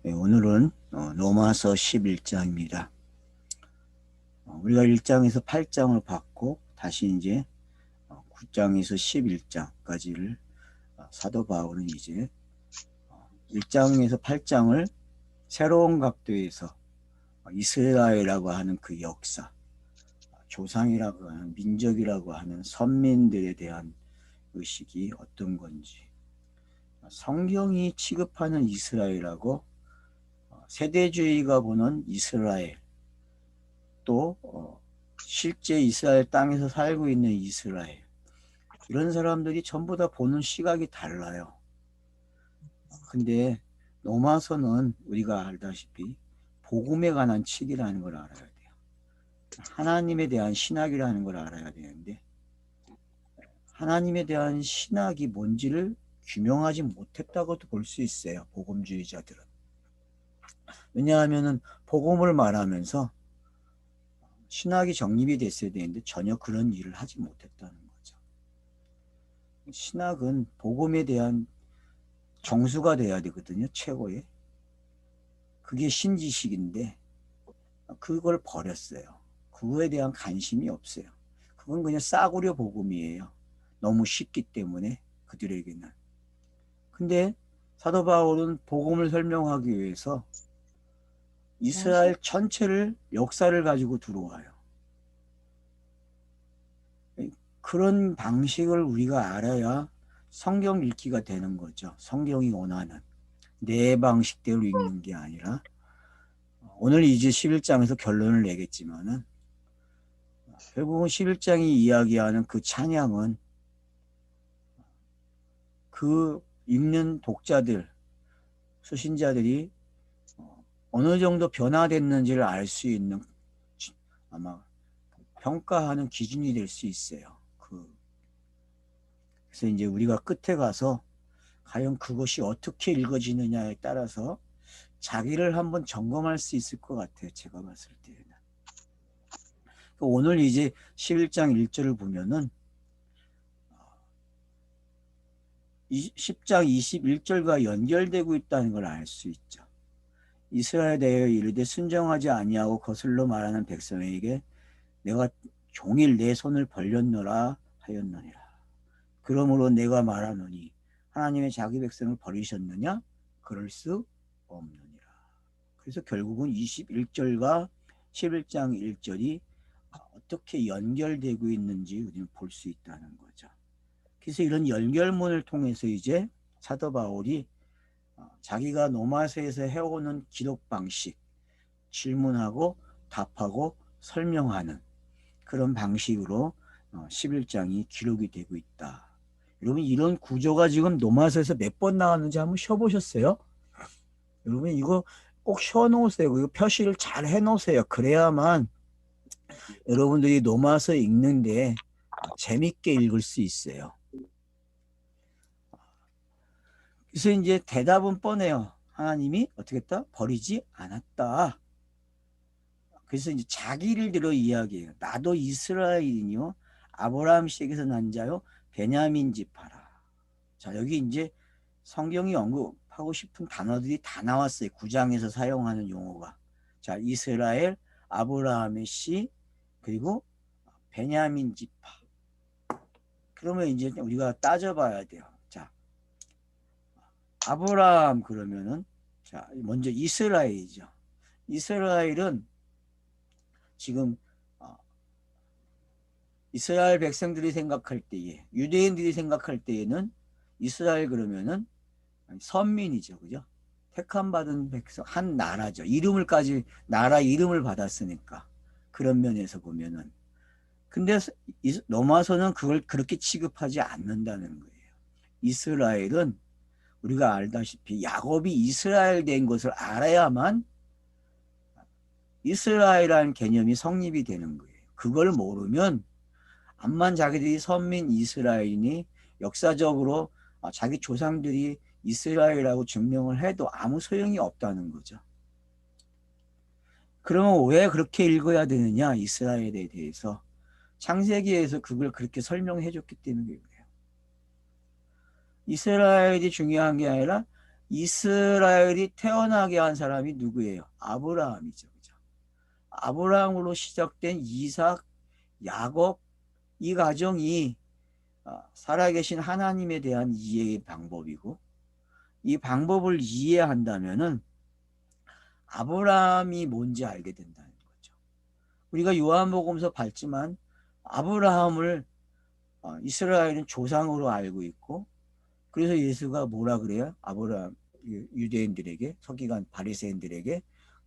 네, 오늘은 로마서 11장입니다. 우리가 1장에서 8장을 봤고 다시 이제 9장에서 11장까지를 사도 바울은 이제 1장에서 8장을 새로운 각도에서 이스라엘이라고 하는 그 역사, 조상이라고 하는 민족이라고 하는 선민들에 대한 의식이 어떤 건지, 성경이 취급하는 이스라엘하고 세대주의가 보는 이스라엘, 또 실제 이스라엘 땅에서 살고 있는 이스라엘, 이런 사람들이 전부 다 보는 시각이 달라요. 근데 로마서는 우리가 알다시피 복음에 관한 책이라는 걸 알아야 돼요. 하나님에 대한 신학이라는 걸 알아야 되는데, 하나님에 대한 신학이 뭔지를 규명하지 못했다고도 볼 수 있어요, 복음주의자들은. 왜냐하면 복음을 말하면서 신학이 정립이 됐어야 되는데 전혀 그런 일을 하지 못했다는 거죠. 신학은 복음에 대한 정수가 돼야 되거든요, 최고의. 그게 신지식인데 그걸 버렸어요. 그거에 대한 관심이 없어요. 그건 그냥 싸구려 복음이에요. 너무 쉽기 때문에 그들에게는. 근데 사도 바울은 복음을 설명하기 위해서 이스라엘 전체를, 역사를 가지고 들어와요. 그런 방식을 우리가 알아야 성경 읽기가 되는 거죠. 성경이 원하는 내 방식대로 읽는 게 아니라, 오늘 이제 11장에서 결론을 내겠지만은 결국은 11장이 이야기하는 그 찬양은 그 읽는 독자들, 수신자들이 어느 정도 변화됐는지를 알 수 있는 아마 평가하는 기준이 될 수 있어요. 그래서 이제 우리가 끝에 가서 과연 그것이 어떻게 읽어지느냐에 따라서 자기를 한번 점검할 수 있을 것 같아요, 제가 봤을 때는. 오늘 이제 11장 1절을 보면은 10장 21절과 연결되고 있다는 걸 알 수 있죠. 이스라엘에 대하여 이르되 순종하지 아니하고 거슬러 말하는 백성에게 내가 종일 내 손을 벌렸노라 하였느니라. 그러므로 내가 말하노니 하나님의 자기 백성을 버리셨느냐? 그럴 수 없느니라. 그래서 결국은 21절과 11장 1절이 어떻게 연결되고 있는지 우리는 볼 수 있다는 거죠. 그래서 이런 연결문을 통해서 이제 사도 바울이 자기가 로마서에서 해오는 기록 방식, 질문하고 답하고 설명하는 그런 방식으로 11장이 기록이 되고 있다. 여러분, 이런 구조가 지금 로마서에서 몇 번 나왔는지 한번 쉬어보셨어요? 여러분, 이거 꼭 쉬어놓으세요. 이거 표시를 잘 해놓으세요. 그래야만 여러분들이 로마서 읽는데 재밌게 읽을 수 있어요. 그래서 이제 대답은 뻔해요. 하나님이 어떻게 했다? 버리지 않았다. 그래서 이제 자기를 들어 이야기해요. 나도 이스라엘이니요, 아브라함 씨에게서 난 자요, 베냐민 지파라. 자, 여기 이제 성경이 언급하고 싶은 단어들이 다 나왔어요. 9장에서 사용하는 용어가. 자, 이스라엘, 아브라함의 씨, 그리고 베냐민 지파. 그러면 이제 우리가 따져봐야 돼요. 자, 아브라함 그러면은, 자, 먼저 이스라엘이죠. 이스라엘은 지금 이스라엘 백성들이 생각할 때에, 유대인들이 생각할 때에는 이스라엘 그러면은 선민이죠, 그죠? 택함 받은 백성, 한 나라죠. 이름을까지, 나라 이름을 받았으니까. 그런 면에서 보면은. 근데 로마서는 그걸 그렇게 취급하지 않는다는 거예요. 이스라엘은 우리가 알다시피 야곱이 이스라엘 된 것을 알아야만 이스라엘이라는 개념이 성립이 되는 거예요. 그걸 모르면 암만 자기들이 선민 이스라엘이니 역사적으로 자기 조상들이 이스라엘이라고 증명을 해도 아무 소용이 없다는 거죠. 그러면 왜 그렇게 읽어야 되느냐, 이스라엘에 대해서. 창세기에서 그걸 그렇게 설명해 줬기 때문에 그래요. 이스라엘이 중요한 게 아니라 이스라엘이 태어나게 한 사람이 누구예요? 아브라함이죠. 그죠? 아브라함으로 시작된 이삭, 야곱, 이 가정이 살아계신 하나님에 대한 이해의 방법이고, 이 방법을 이해한다면은 아브라함이 뭔지 알게 된다는 거죠. 우리가 요한복음서 봤지만 아브라함을 이스라엘은 조상으로 알고 있고, 그래서 예수가 뭐라 그래요? 아브라함, 유대인들에게, 서기관 바리새인들에게,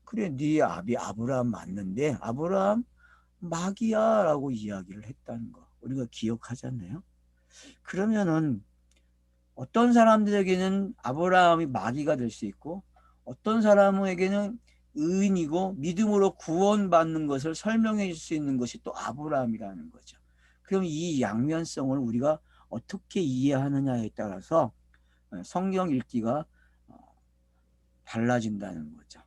그래 네 아비 아브라함 맞는데 아브라함 마귀야 라고 이야기를 했다는 거 우리가 기억하잖아요. 그러면은 어떤 사람들에게는 아브라함이 마귀가 될 수 있고, 어떤 사람에게는 의인이고 믿음으로 구원받는 것을 설명해 줄 수 있는 것이 또 아브라함이라는 거죠. 그럼 이 양면성을 우리가 어떻게 이해하느냐에 따라서 성경 읽기가 달라진다는 거죠.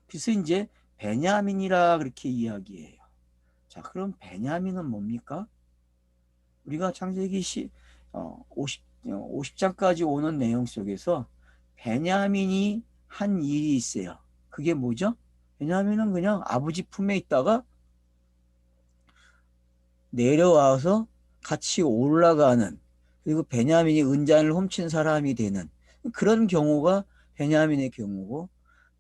그래서 이제 베냐민이라 그렇게 이야기해요. 자, 그럼 베냐민은 뭡니까? 우리가 창세기 50장까지 오는 내용 속에서 베냐민이 한 일이 있어요. 그게 뭐죠? 베냐민은 그냥 아버지 품에 있다가 내려와서 같이 올라가는, 그리고 베냐민이 은잔을 훔친 사람이 되는 그런 경우가 베냐민의 경우고,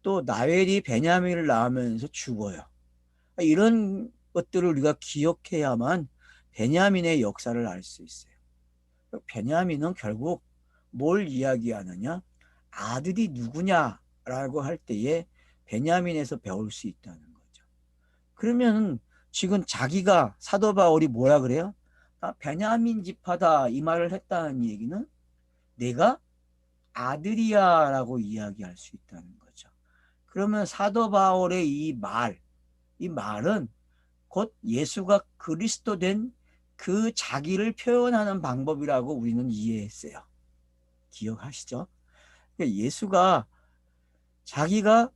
또 나웰이 베냐민을 낳으면서 죽어요. 이런 것들을 우리가 기억해야만 베냐민의 역사를 알 수 있어요. 베냐민은 결국 뭘 이야기하느냐? 아들이 누구냐라고 할 때에 베냐민에서 배울 수 있다는 거죠. 그러면 지금 자기가 사도 바울이 뭐라 그래요? 베냐민 지파다 이 말을 했다는 얘기는 내가 아들이야 라고 이야기할 수 있다는 거죠. 그러면 사도 바울의 이 말은 곧 예수가 그리스도 된 그 자기를 표현하는 방법이라고 우리는 이해했어요. 기억하시죠? 그러니까 예수가 자기가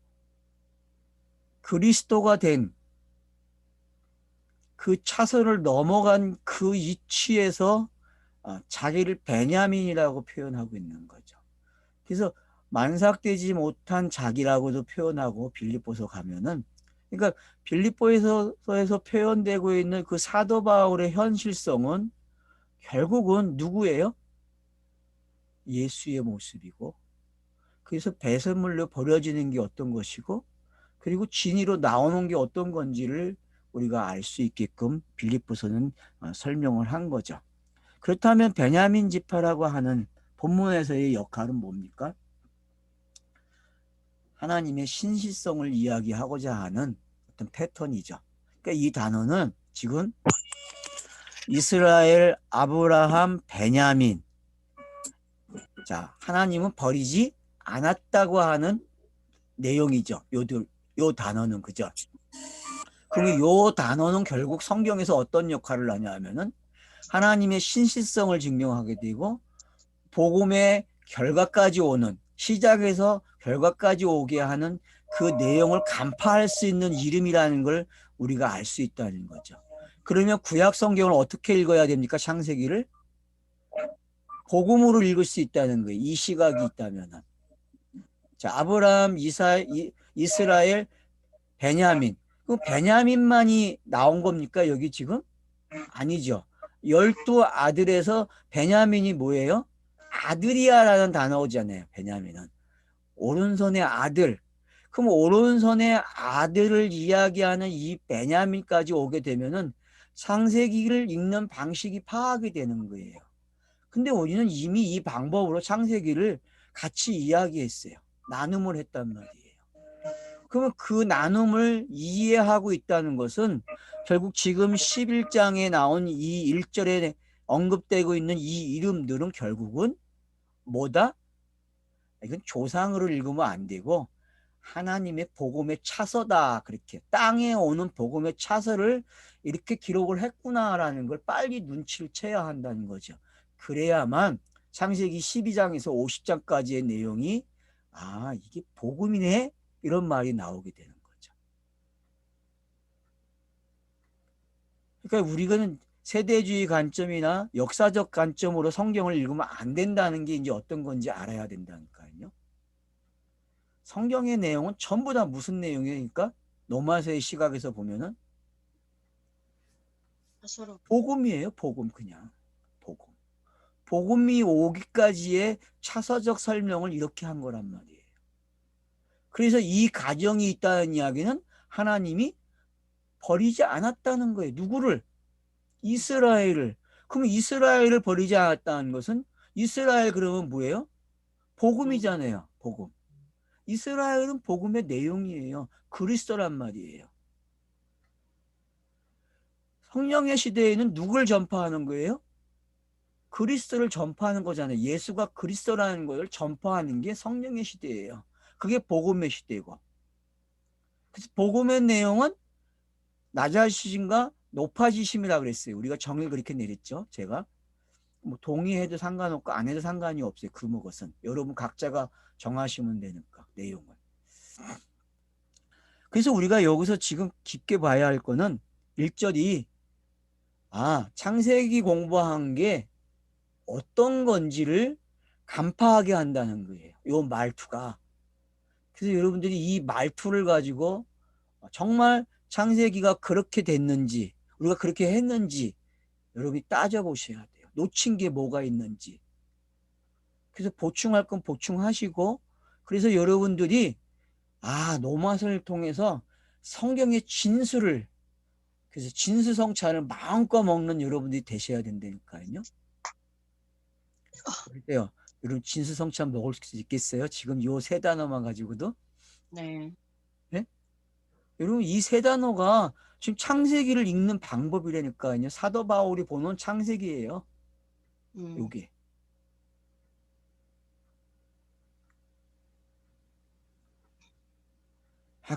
그리스도가 된 그 차선을 넘어간 그 위치에서 자기를 베냐민이라고 표현하고 있는 거죠. 그래서 만삭되지 못한 자기라고도 표현하고 빌립보서 가면은, 그러니까 빌립보에서 표현되고 있는 그 사도 바울의 현실성은 결국은 누구예요? 예수의 모습이고, 그래서 배설물로 버려지는 게 어떤 것이고, 그리고 진리로 나오는 게 어떤 건지를 우리가 알 수 있게끔 빌립보서는 설명을 한 거죠. 그렇다면 베냐민 지파라고 하는 본문에서의 역할은 뭡니까? 하나님의 신실성을 이야기하고자 하는 어떤 패턴이죠. 그러니까 이 단어는 지금 이스라엘, 아브라함, 베냐민, 자, 하나님은 버리지 않았다고 하는 내용이죠. 요 단어는, 그죠? 그럼 요 단어는 결국 성경에서 어떤 역할을 하냐 하면은 하나님의 신실성을 증명하게 되고, 복음의 결과까지 오는, 시작에서 결과까지 오게 하는 그 내용을 간파할 수 있는 이름이라는 걸 우리가 알 수 있다는 거죠. 그러면 구약 성경을 어떻게 읽어야 됩니까? 창세기를 복음으로 읽을 수 있다는 거예요. 이 시각이 있다면. 자, 아브라함, 이스라엘, 베냐민. 그 베냐민만이 나온 겁니까? 여기 지금? 아니죠. 12아들에서 베냐민이 뭐예요? 아들이야라는 단어 오잖아요. 베냐민은 오른손의 아들. 그럼 오른손의 아들을 이야기하는 이 베냐민까지 오게 되면은 창세기를 읽는 방식이 파악이 되는 거예요. 근데 우리는 이미 이 방법으로 창세기를 같이 이야기했어요. 나눔을 했단 말이에요. 그러면 그 나눔을 이해하고 있다는 것은 결국 지금 11장에 나온 이 1절에 언급되고 있는 이 이름들은 결국은 뭐다? 이건 조상으로 읽으면 안 되고 하나님의 복음의 차서다. 그렇게 땅에 오는 복음의 차서를 이렇게 기록을 했구나라는 걸 빨리 눈치를 채야 한다는 거죠. 그래야만 창세기 12장에서 50장까지의 내용이 이게 복음이네 이런 말이 나오게 되는 거죠. 그러니까 우리는 세대주의 관점이나 역사적 관점으로 성경을 읽으면 안 된다는 게 이제 어떤 건지 알아야 된다니까요. 성경의 내용은 전부 다 무슨 내용이니까 노마서의 시각에서 보면은 서로. 복음이에요. 복음. 그냥 복음. 복음이 오기까지의 차서적 설명을 이렇게 한 거란 말이에요. 그래서 이 가정이 있다는 이야기는 하나님이 버리지 않았다는 거예요. 누구를? 이스라엘을. 그럼 이스라엘을 버리지 않았다는 것은 이스라엘 그러면 뭐예요? 복음이잖아요. 복음. 이스라엘은 복음의 내용이에요. 그리스도란 말이에요. 성령의 시대에는 누굴 전파하는 거예요? 그리스도를 전파하는 거잖아요. 예수가 그리스도라는 걸 전파하는 게 성령의 시대예요. 그게 복음의 시대고. 그래서 복음의 내용은 낮아지심과 높아지심이라고 그랬어요. 우리가 정의를 그렇게 내렸죠. 제가. 뭐 동의해도 상관없고 안 해도 상관이 없어요. 그 것은. 여러분 각자가 정하시면 되니까 내용을. 그래서 우리가 여기서 지금 깊게 봐야 할 거는 1절이 창세기 공부한 게 어떤 건지를 간파하게 한다는 거예요. 이 말투가. 그래서 여러분들이 이 말투를 가지고 정말 창세기가 그렇게 됐는지 우리가 그렇게 했는지 여러분이 따져보셔야 돼요. 놓친 게 뭐가 있는지. 그래서 보충할 건 보충하시고 그래서 여러분들이 노마서를 통해서 성경의 진수를 그래서 진수성찬을 마음껏 먹는 여러분들이 되셔야 된다니까요. 그래요. 여러분 진수성찬 먹을 수 있겠어요? 지금 요 세 단어만 가지고도? 네. 네? 여러분 이 세 단어가 지금 창세기를 읽는 방법이라니까요. 사도 바울이 보는 창세기예요. 요게.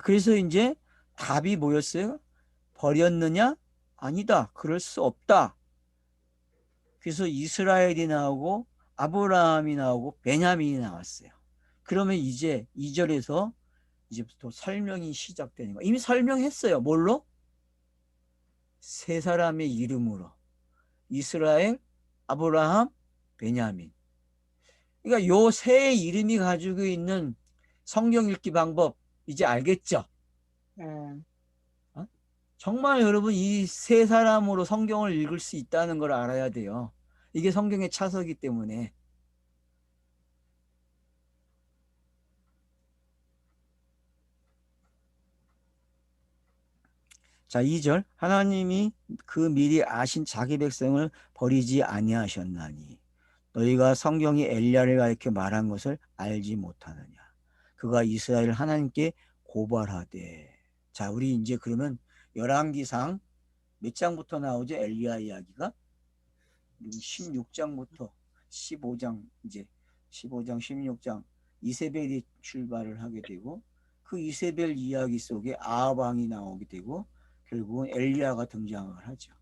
그래서 이제 답이 뭐였어요? 버렸느냐? 아니다. 그럴 수 없다. 그래서 이스라엘이 나오고 아브라함이 나오고 베냐민이 나왔어요. 그러면 이제 2절에서 이제부터 설명이 시작되는 거예요. 이미 설명했어요. 뭘로? 세 사람의 이름으로. 이스라엘, 아브라함, 베냐민. 그러니까 요 세 이름이 가지고 있는 성경 읽기 방법 이제 알겠죠? 정말 여러분 이 세 사람으로 성경을 읽을 수 있다는 걸 알아야 돼요. 이게 성경의 차서기 때문에. 자, 2절. 하나님이 그 미리 아신 자기 백성을 버리지 아니하셨나니 너희가 성경이 엘리야를 가리켜 말한 것을 알지 못하느냐. 그가 이스라엘 하나님께 고발하되. 자, 우리 이제 그러면 열왕기상 몇 장부터 나오죠? 엘리야 이야기가 16장부터 15장 이제 15장 16장 이세벨이 출발을 하게 되고 그 이세벨 이야기 속에 아합 왕이 나오게 되고 결국은 엘리야가 등장을 하죠.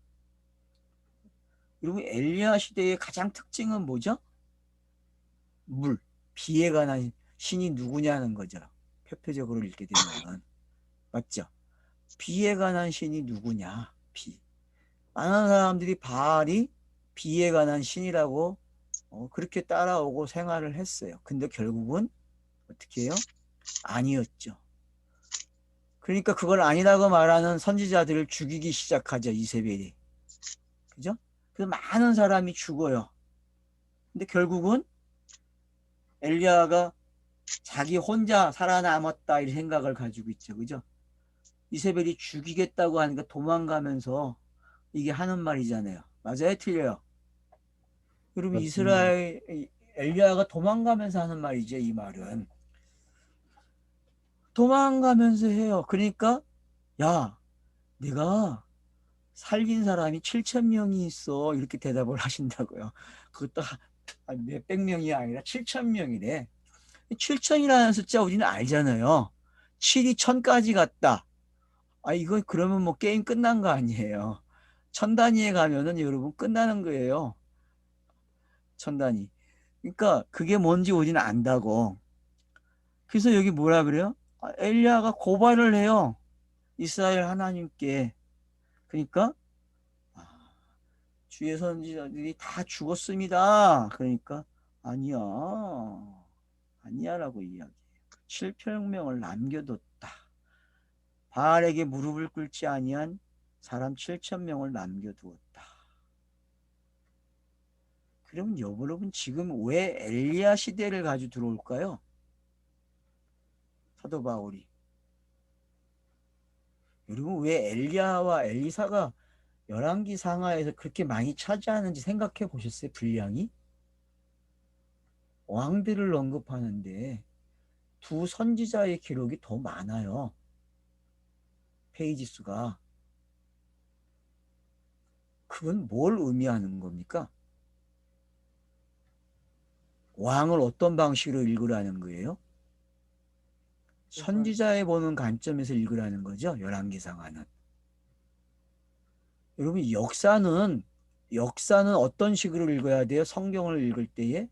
여러분 엘리야 시대의 가장 특징은 뭐죠? 물, 비에 관한 신이 누구냐는 거죠. 표표적으로 읽게 되면 맞죠? 비에 관한 신이 누구냐? 비. 많은 사람들이 바알이 비에 관한 신이라고 그렇게 따라오고 생활을 했어요. 근데 결국은 어떻게 해요? 아니었죠. 그러니까 그걸 아니라고 말하는 선지자들을 죽이기 시작하죠. 이세벨이. 그죠? 그래서 많은 사람이 죽어요. 근데 결국은 엘리야가 자기 혼자 살아남았다 이 생각을 가지고 있죠. 그죠? 이세벨이 죽이겠다고 하니까 도망가면서 이게 하는 말이잖아요. 맞아요? 틀려요? 여러분 맞습니다. 이스라엘 엘리야가 도망가면서 하는 말이죠. 이 말은. 도망가면서 해요. 그러니까 야 내가 살린 사람이 7천 명이 있어 이렇게 대답을 하신다고요. 그것도 몇백 명이 아니라 7천 명이래. 7천이라는 숫자 우리는 알잖아요. 7이 1000까지 갔다. 이거 그러면 뭐 게임 끝난 거 아니에요. 천 단위에 가면은 여러분 끝나는 거예요. 천 단위. 그러니까 그게 뭔지 우리는 안다고. 그래서 여기 뭐라 그래요? 엘리야가 고발을 해요. 이스라엘 하나님께. 그러니까 주의 선지자들이 다 죽었습니다. 그러니까 아니야. 아니야라고 이야기해요. 7,000명을 남겨뒀다. 바알에게 무릎을 꿇지 아니한 사람 7,000명을 남겨두었다. 그러면 여러분 지금 왜 엘리야 시대를 가지고 들어올까요? 사도 바울이. 여러분 왜 엘리야와 엘리사가 열왕기 상하에서 그렇게 많이 차지하는지 생각해 보셨어요? 분량이? 왕들을 언급하는데 두 선지자의 기록이 더 많아요. 페이지 수가. 그건 뭘 의미하는 겁니까? 왕을 어떤 방식으로 읽으라는 거예요? 선지자에 보는 관점에서 읽으라는 거죠. 열왕기상하는. 여러분 역사는 어떤 식으로 읽어야 돼요? 성경을 읽을 때에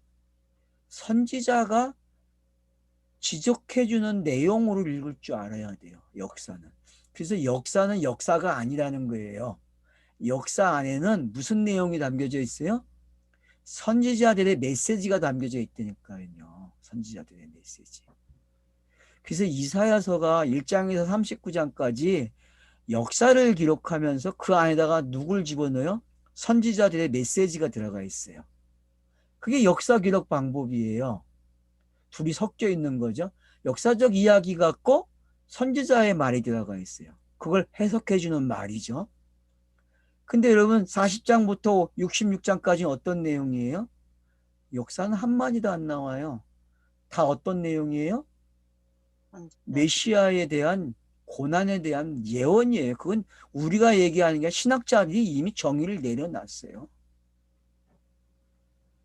선지자가 지적해주는 내용으로 읽을 줄 알아야 돼요. 역사는. 그래서 역사는 역사가 아니라는 거예요. 역사 안에는 무슨 내용이 담겨져 있어요? 선지자들의 메시지가 담겨져 있다니까요. 선지자들의 메시지. 그래서 이사야서가 1장에서 39장까지 역사를 기록하면서 그 안에다가 누굴 집어넣어요? 선지자들의 메시지가 들어가 있어요. 그게 역사 기록 방법이에요. 둘이 섞여 있는 거죠. 역사적 이야기 같고 선지자의 말이 들어가 있어요. 그걸 해석해 주는 말이죠. 근데 여러분 40장부터 66장까지는 어떤 내용이에요? 역사는 한마디도 안 나와요. 다 어떤 내용이에요? 메시아에 대한 고난에 대한 예언이에요. 그건 우리가 얘기하는 게 신학자들이 이미 정의를 내려놨어요.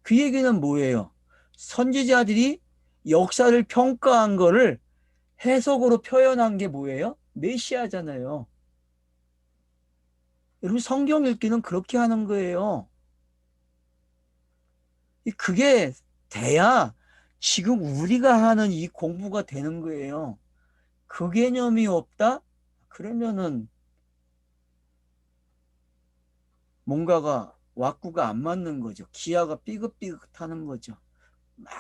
그 얘기는 뭐예요? 선지자들이 역사를 평가한 거를 해석으로 표현한 게 뭐예요? 메시아잖아요. 여러분 성경 읽기는 그렇게 하는 거예요. 그게 돼야 지금 우리가 하는 이 공부가 되는 거예요. 그 개념이 없다? 그러면은 뭔가가 왁구가 안 맞는 거죠. 기아가 삐긋삐긋하는 거죠. 막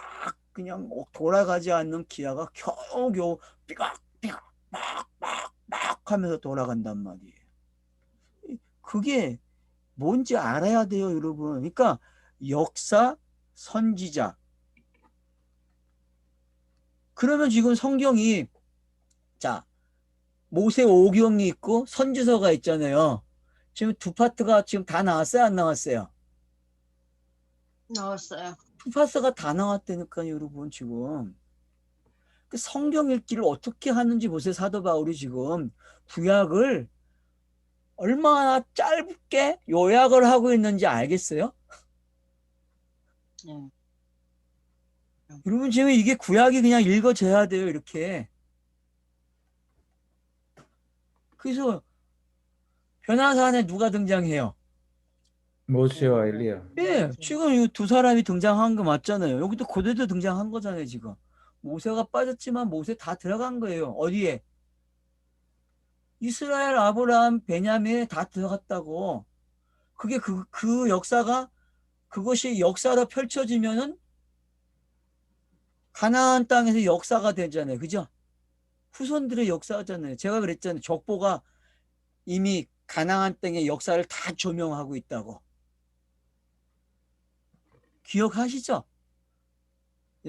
그냥 돌아가지 않는 기아가 겨우겨우 삐걱삐걱 막 하면서 돌아간단 말이에요. 그게 뭔지 알아야 돼요, 여러분. 그러니까 역사, 선지자. 그러면 지금 성경이 자 모세 오경이 있고 선지서가 있잖아요. 지금 두 파트가 지금 다 나왔어요, 안 나왔어요? 나왔어요. 두 파트가 다 나왔다니까요, 여러분 지금. 성경 읽기를 어떻게 하는지 보세요. 사도 바울이 지금 구약을 얼마나 짧게 요약을 하고 있는지 알겠어요? 네. 여러분 지금 이게 구약이 그냥 읽어져야 돼요. 이렇게. 그래서 변화산에 누가 등장해요? 모세와 엘리야. 예, 지금 이 두 사람이 등장한 거 맞잖아요. 여기도 고대도 등장한 거잖아요, 지금. 모세가 빠졌지만 모세 다 들어간 거예요. 어디에? 이스라엘, 아브라함, 베냐민에 다 들어갔다고. 그게 그 역사가 그것이 역사로 펼쳐지면은 가나안 땅에서 역사가 되잖아요. 그죠? 후손들의 역사잖아요. 제가 그랬잖아요. 족보가 이미 가나안 땅의 역사를 다 조명하고 있다고. 기억하시죠?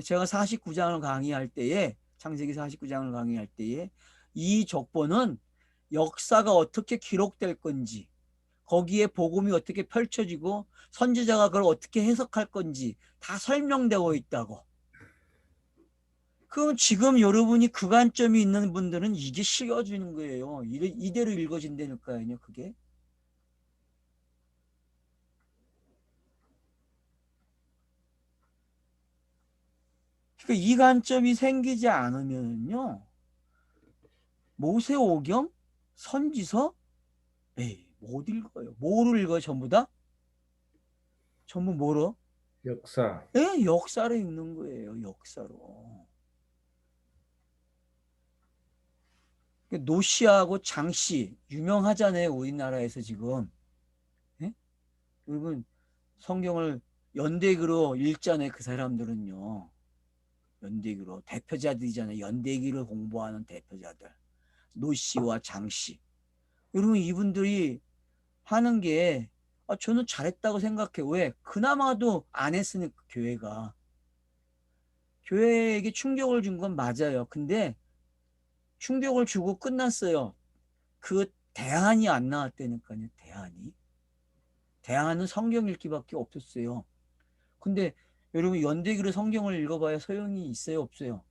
제가 49장을 강의할 때에 창세기 49장을 강의할 때에 이 족보는 역사가 어떻게 기록될 건지 거기에 복음이 어떻게 펼쳐지고 선지자가 그걸 어떻게 해석할 건지 다 설명되고 있다고. 그럼 지금 여러분이 그 관점이 있는 분들은 이게 실어주는 거예요. 이대로 읽어진다니까요, 그게. 그러니까 이 관점이 생기지 않으면요, 모세오경, 선지서, 에이, 못 읽어요. 뭐를 읽어요, 전부 다? 전부 뭐로? 역사. 네, 역사로 읽는 거예요, 역사로. 노씨하고 장씨 유명하잖아요, 우리나라에서 지금. 네? 여러분 성경을 연대기로 읽잖아요, 그 사람들은요. 연대기로 대표자들이잖아요. 연대기를 공부하는 대표자들. 노 씨와 장 씨. 여러분 이분들이 하는 게 저는 잘했다고 생각해요. 왜? 그나마도 안 했으니까 교회가. 교회에게 충격을 준 건 맞아요. 근데 충격을 주고 끝났어요. 그 대안이 안 나왔다니까요. 대안이. 대안은 성경 읽기밖에 없었어요. 근데 여러분 연대기로 성경을 읽어봐야 소용이 있어요? 없어요?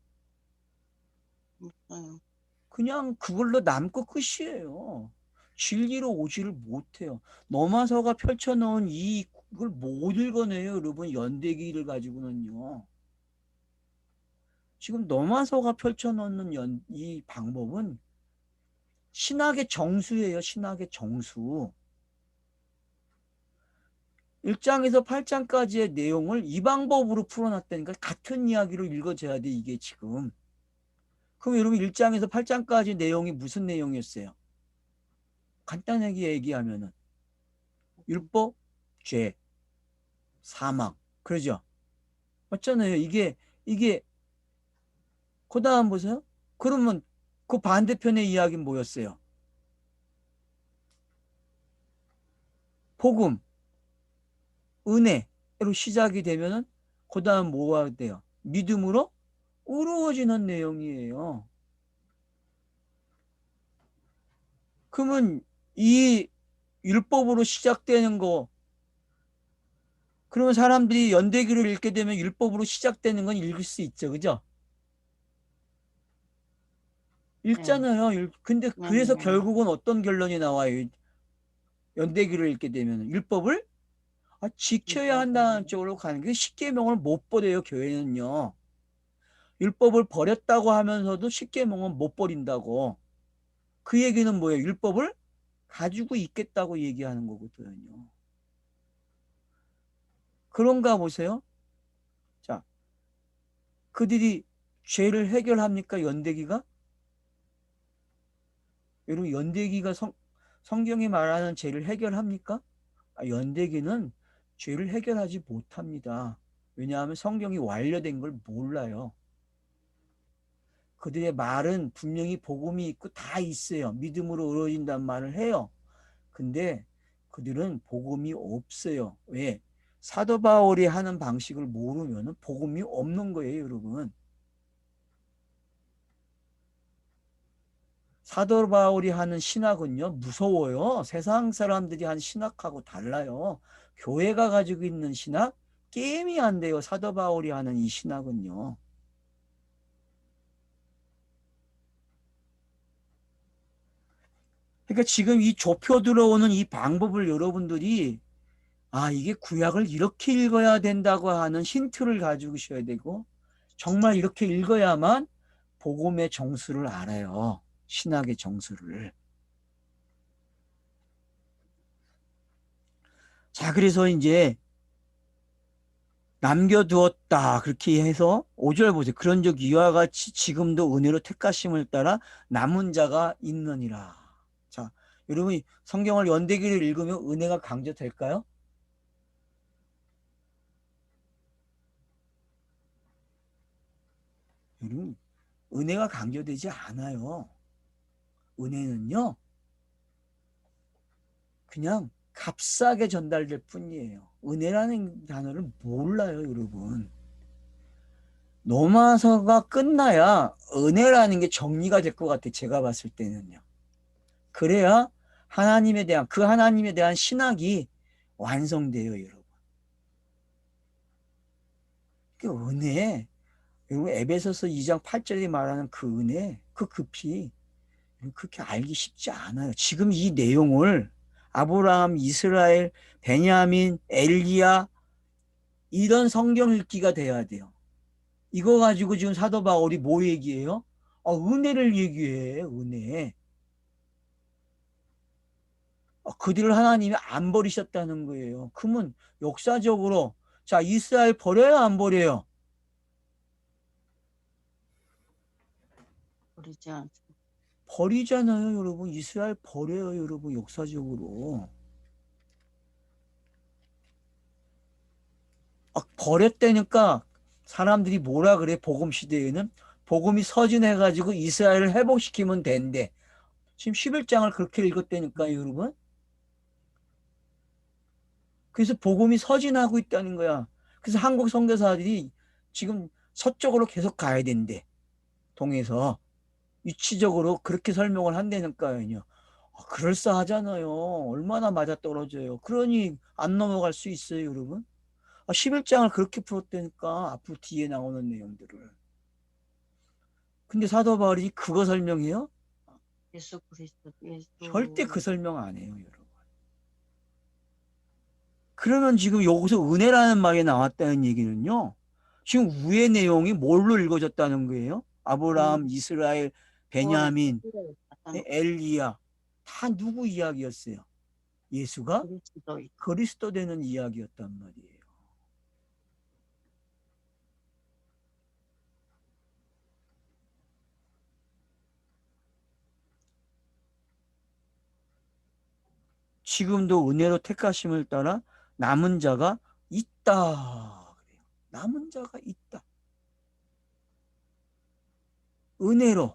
그냥 그걸로 남고 끝이에요. 진리로 오지를 못해요. 너마서가 펼쳐놓은 이걸 못 읽어내요. 여러분 연대기를 가지고는요. 지금 너마서가 펼쳐놓는 이 방법은 신학의 정수예요. 신학의 정수. 1장에서 8장까지의 내용을 이 방법으로 풀어놨다니까 같은 이야기로 읽어줘야 돼 이게 지금. 그럼 여러분 1장에서 8장까지 내용이 무슨 내용이었어요? 간단하게 얘기하면은 율법, 죄, 사망. 그러죠? 맞잖아요. 이게 그 다음 보세요. 그러면 그 반대편의 이야기는 뭐였어요? 복음, 은혜로 시작이 되면은 그 다음 뭐가 돼요? 믿음으로 이루어지는 내용이에요. 그러면 이 율법으로 시작되는 거, 그러면 사람들이 연대기를 읽게 되면 율법으로 시작되는 건 읽을 수 있죠. 그죠? 읽잖아요. 근데 그래서 결국은 어떤 결론이 나와요? 연대기를 읽게 되면 율법을 지켜야 한다는 쪽으로 가는 게 십계명을 못 버려요. 교회는요. 율법을 버렸다고 하면서도 십계명은 못 버린다고. 그 얘기는 뭐예요? 율법을 가지고 있겠다고 얘기하는 거거든요. 그런가 보세요. 자, 그들이 죄를 해결합니까? 연대기가? 여러분 연대기가 성경이 말하는 죄를 해결합니까? 연대기는 죄를 해결하지 못합니다. 왜냐하면 성경이 완료된 걸 몰라요. 그들의 말은 분명히 복음이 있고 다 있어요. 믿음으로 이루어진다는 말을 해요. 근데 그들은 복음이 없어요. 왜? 사도 바울이 하는 방식을 모르면 복음이 없는 거예요, 여러분. 사도 바울이 하는 신학은요, 무서워요. 세상 사람들이 하는 신학하고 달라요. 교회가 가지고 있는 신학, 게임이 안 돼요. 사도 바울이 하는 이 신학은요. 그러니까 지금 이 좁혀 들어오는 이 방법을 여러분들이 이게 구약을 이렇게 읽어야 된다고 하는 힌트를 가지고 계셔야 되고 정말 이렇게 읽어야만 복음의 정수를 알아요. 신학의 정수를. 자, 그래서 이제 남겨두었다. 그렇게 해서 5절 보세요. 그런 적 이와 같이 지금도 은혜로 택하심을 따라 남은 자가 있느니라. 자, 여러분 성경을 연대기를 읽으면 은혜가 강조될까요? 여러분 은혜가 강조되지 않아요. 은혜는요. 그냥 값싸게 전달될 뿐이에요. 은혜라는 단어를 몰라요, 여러분. 로마서가 끝나야 은혜라는 게 정리가 될 것 같아요. 제가 봤을 때는요. 그래야 그 하나님에 대한 신학이 완성돼요, 여러분. 그 은혜, 여러분 에베소서 2장 8절에 말하는 그 은혜, 그 급이 그렇게 알기 쉽지 않아요. 지금 이 내용을 아브라함, 이스라엘, 베냐민, 엘리야 이런 성경 읽기가 돼야 돼요. 이거 가지고 지금 사도 바울이 뭐 얘기해요? 은혜를 얘기해, 은혜. 그들을 하나님이 안 버리셨다는 거예요. 그러면 역사적으로 자 이스라엘 버려요, 안 버려요? 버리지 않죠. 버리잖아요, 여러분. 이스라엘 버려요, 여러분. 역사적으로. 버렸다니까 사람들이 뭐라 그래? 복음 시대에는 복음이 서진해가지고 이스라엘을 회복시키면 된대. 지금 11장을 그렇게 읽었다니까요, 여러분. 그래서 복음이 서진하고 있다는 거야. 그래서 한국 선교사들이 지금 서쪽으로 계속 가야 된대. 동에서 위치적으로 그렇게 설명을 한다니까요. 그럴싸하잖아요. 얼마나 맞아떨어져요. 그러니 안 넘어갈 수 있어요, 여러분. 11장을 그렇게 풀었다니까, 앞으로 뒤에 나오는 내용들을. 근데 사도 바울이 그거 설명해요? 예수 그리스도 예수 절대 그 설명 안 해요, 여러분. 그러면 지금 여기서 은혜라는 말이 나왔다는 얘기는요, 지금 위의 내용이 뭘로 읽어졌다는 거예요? 아브라함, 이스라엘, 구원의 베냐민, 뜻을 나타낸 엘리야, 다 누구 이야기였어요? 예수가 그리스도 그리스도 되는 이야기였단 말이에요. 지금도 은혜로 택하심을 따라 남은 자가 있다. 남은 자가 있다. 은혜로.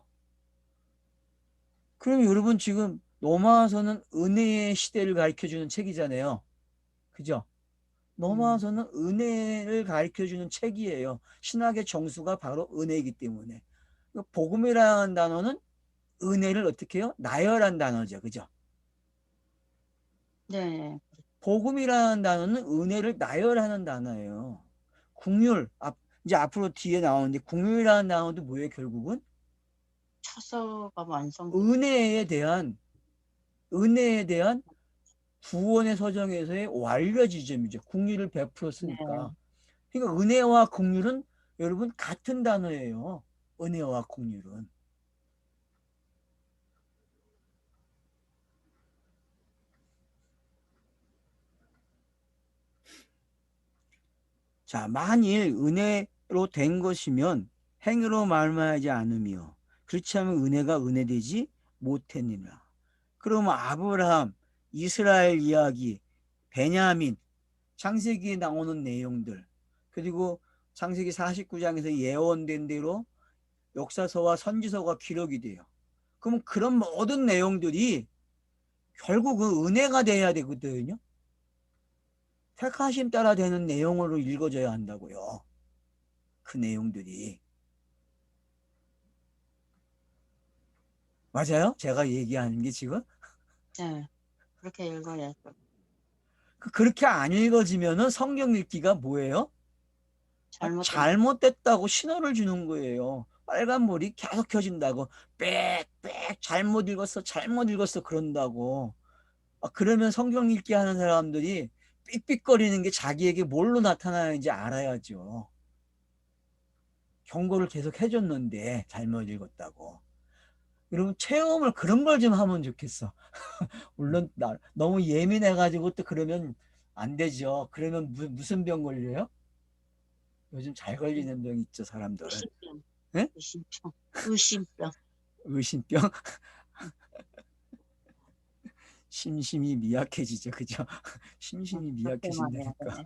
그럼 여러분 지금 로마서는 은혜의 시대를 가르쳐주는 책이잖아요. 그죠? 로마서는 은혜를 가르쳐주는 책이에요. 신학의 정수가 바로 은혜이기 때문에. 복음이라는 단어는 은혜를 어떻게 해요? 나열한 단어죠. 그죠? 네. 복음이라는 단어는 은혜를 나열하는 단어예요. 국률, 이제 앞으로 뒤에 나오는데 국률이라는 단어도 뭐예요? 결국은 처서가 완성. 은혜에 대한 구원의 서정에서의 완료 지점이죠. 국률을 베풀었으니까. 네. 그러니까 은혜와 국률은 여러분 같은 단어예요. 은혜와 국률은. 자, 만일 은혜로 된 것이면 행위로 말하지 않으며 그렇지 않으면 은혜가 은혜되지 못했느니라. 그러면 아브라함, 이스라엘 이야기, 베냐민, 창세기에 나오는 내용들, 그리고 창세기 49장에서 예언된 대로 역사서와 선지서가 기록이 돼요. 그러면 그런 모든 내용들이 결국은 은혜가 돼야 되거든요. 택하심 따라 되는 내용으로 읽어져야 한다고요. 그 내용들이. 맞아요? 제가 얘기하는 게 지금? 네. 그렇게 읽어야죠. 그렇게 안 읽어지면은 성경 읽기가 뭐예요? 잘못됐다고 신호를 주는 거예요. 빨간불이 계속 켜진다고. 빽빽 잘못 읽었어 그런다고. 그러면 성경 읽기 하는 사람들이 삑삑거리는 게 자기에게 뭘로 나타나는지 알아야죠. 경고를 계속 해줬는데 잘못 읽었다고. 여러분 체험을 그런 걸 좀 하면 좋겠어. 물론 너무 예민해가지고 또 그러면 안 되죠. 그러면 무슨 병 걸려요? 요즘 잘 걸리는 병 있죠, 사람들. 의심병. 네? 의심병. 의심병? 심심이 미약해지죠, 그죠? 심심이 미약해진다니까.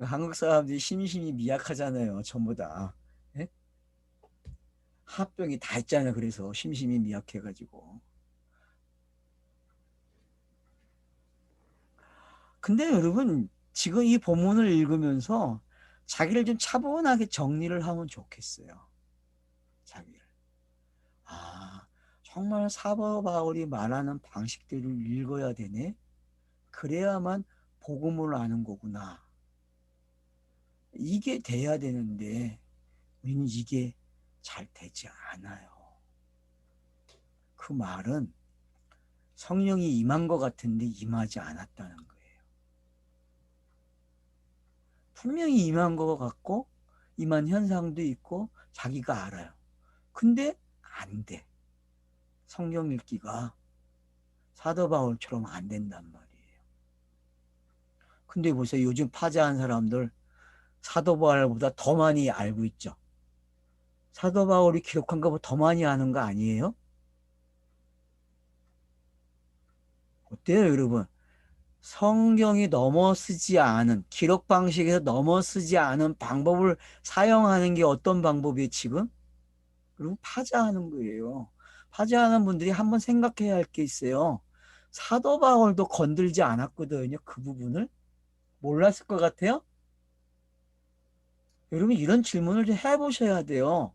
한국 사람들이 심심이 미약하잖아요, 전부 다. 네? 합병이 다 있잖아요. 그래서 심심이 미약해가지고. 근데 여러분 지금 이 본문을 읽으면서 자기를 좀 차분하게 정리를 하면 좋겠어요. 자기를. 정말 사도 바울이 말하는 방식대로 읽어야 되네. 그래야만 복음을 아는 거구나. 이게 돼야 되는데 우리는 이게 잘 되지 않아요. 그 말은 성령이 임한 것 같은데 임하지 않았다는 거예요. 분명히 임한 것 같고 임한 현상도 있고 자기가 알아요. 근데 안 돼. 성경 읽기가 사도 바울처럼 안 된단 말이에요. 근데 보세요. 요즘 파자한 사람들 사도 바울보다 더 많이 알고 있죠. 사도 바울이 기록한 것보다 더 많이 아는 거 아니에요? 어때요, 여러분? 성경이 넘어서지 않은, 기록 방식에서 넘어서지 않은 방법을 사용하는 게 어떤 방법이에요, 지금? 그리고 파자하는 거예요. 파자하는 분들이 한번 생각해야 할 게 있어요. 사도 바울도 건들지 않았거든요, 그 부분을. 몰랐을 것 같아요? 여러분, 이런 질문을 좀 해보셔야 돼요.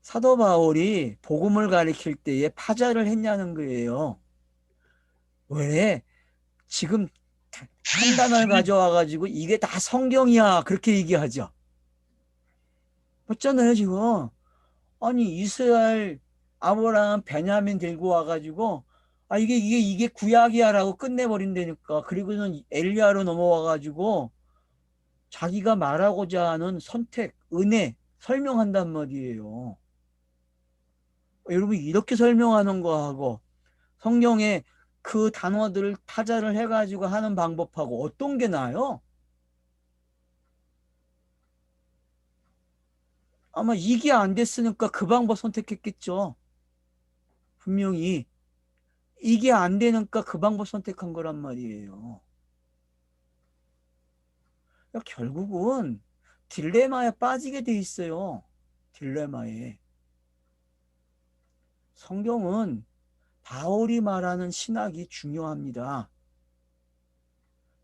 사도 바울이 복음을 가리킬 때에 파자를 했냐는 거예요. 왜? 지금 한 단어를 가져와가지고 이게 다 성경이야, 그렇게 얘기하죠. 맞잖아요, 지금. 아니, 이스라엘, 아브라함, 베냐민 들고 와가지고, 아, 이게 구약이야라고 끝내버린다니까. 그리고는 엘리야로 넘어와가지고, 자기가 말하고자 하는 선택, 은혜, 설명한단 말이에요. 여러분, 이렇게 설명하는 거하고, 성경에 그 단어들을 타자를 해가지고 하는 방법하고 어떤 게 나아요? 아마 이게 안 됐으니까 그 방법 선택했겠죠. 분명히. 이게 안 되니까 그 방법 선택한 거란 말이에요. 그러니까 결국은 딜레마에 빠지게 돼 있어요. 딜레마에. 성경은 바울이 말하는 신학이 중요합니다.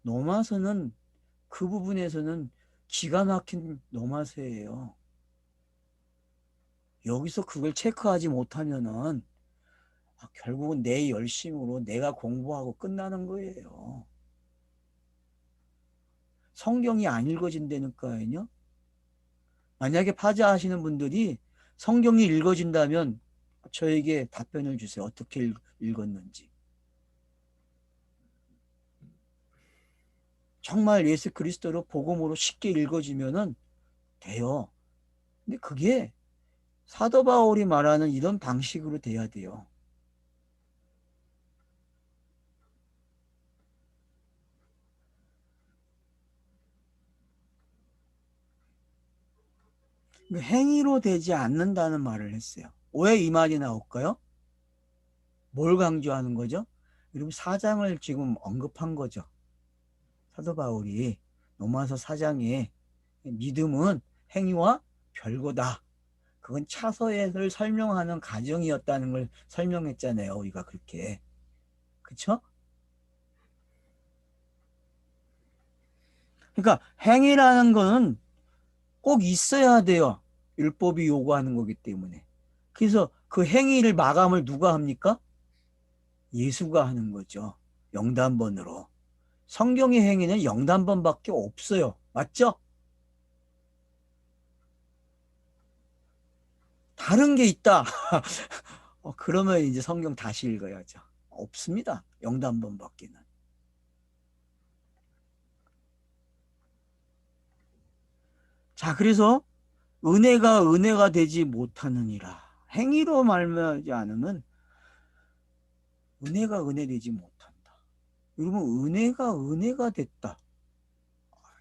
노마서는 그 부분에서는 기가 막힌 노마서예요. 여기서 그걸 체크하지 못하면은 결국은 내 열심으로 내가 공부하고 끝나는 거예요. 성경이 안 읽어진다니까요. 만약에 파자하시는 분들이 성경이 읽어진다면 저에게 답변을 주세요. 어떻게 읽었는지. 정말 예수 그리스도로 복음으로 쉽게 읽어지면은 돼요. 근데 그게 사도 바울이 말하는 이런 방식으로 돼야 돼요. 행위로 되지 않는다는 말을 했어요. 왜 이 말이 나올까요? 뭘 강조하는 거죠? 여러분 4장을 지금 언급한 거죠. 사도 바울이 로마서 4장에 믿음은 행위와 별거다. 그건 차서를 설명하는 과정이었다는 걸 설명했잖아요. 우리가 그렇게. 그쵸? 그러니까 행위라는 거는 꼭 있어야 돼요. 율법이 요구하는 거기 때문에. 그래서 그 행위를 마감을 누가 합니까? 예수가 하는 거죠. 영단번으로. 성경의 행위는 영단번밖에 없어요. 맞죠? 다른 게 있다. 그러면 이제 성경 다시 읽어야죠. 없습니다. 영단번밖에는. 자, 그래서 은혜가 되지 못하느니라. 행위로 말하지 않으면 은혜 되지 못한다. 여러분, 은혜가 됐다.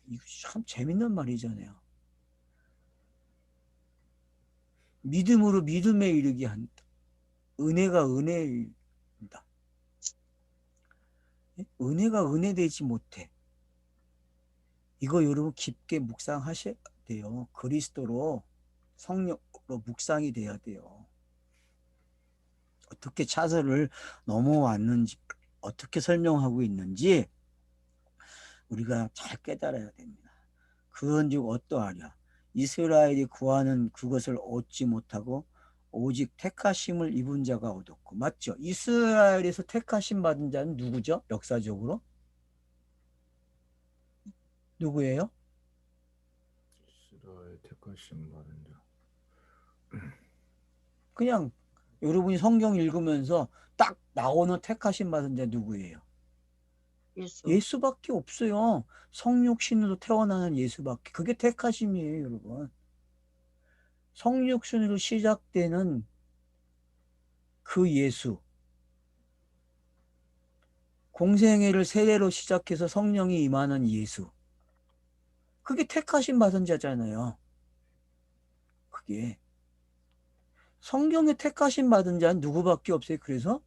이거 참 재밌는 말이잖아요. 믿음으로 믿음에 이르게 한다. 은혜다. 은혜가 은혜 되지 못해. 이거 여러분 깊게 묵상하셔야 돼요. 그리스도로 성령으로 묵상이 돼야 돼요. 어떻게 차서를 넘어왔는지, 어떻게 설명하고 있는지 우리가 잘 깨달아야 됩니다. 그런즉 어떠하랴? 이스라엘이 구하는 그것을 얻지 못하고 오직 택하심을 입은 자가 얻었고. 맞죠? 이스라엘에서 택하심 받은 자는 누구죠? 역사적으로? 누구예요? 이스라엘 택하심 받은 자. 그냥 여러분이 성경 읽으면서 딱 나오는 택하심 받은 자 누구예요? 예수. 예수밖에 없어요. 성육신으로 태어나는 예수밖에. 그게 택하심이에요, 여러분. 성육신으로 시작되는 그 예수. 공생애를 세례로 시작해서 성령이 임하는 예수. 그게 택하심 받은 자잖아요. 그게. 성경에 택하심 받은 자는 누구밖에 없어요. 그래서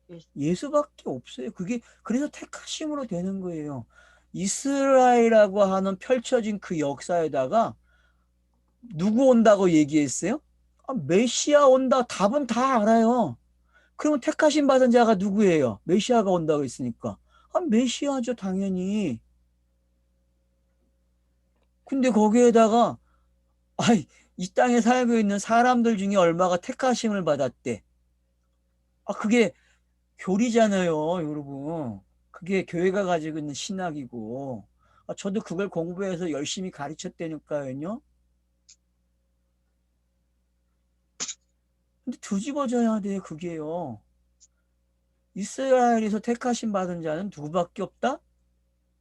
예수. 예수밖에 없어요. 그게 그래서 택하심으로 되는 거예요. 이스라엘이라고 하는 펼쳐진 그 역사에다가 누구 온다고 얘기했어요? 아, 메시아 온다. 답은 다 알아요. 그러면 택하심 받은 자가 누구예요? 메시아가 온다고 했으니까. 아, 메시아죠, 당연히. 근데 거기에다가 아이, 이 땅에 살고 있는 사람들 중에 얼마가 택하심을 받았대. 아, 그게 교리잖아요, 여러분. 그게 교회가 가지고 있는 신학이고. 아, 저도 그걸 공부해서 열심히 가르쳤다니까요. 근데 뒤집어져야 돼요, 그게요. 이스라엘에서 택하심 받은 자는 누구밖에 없다?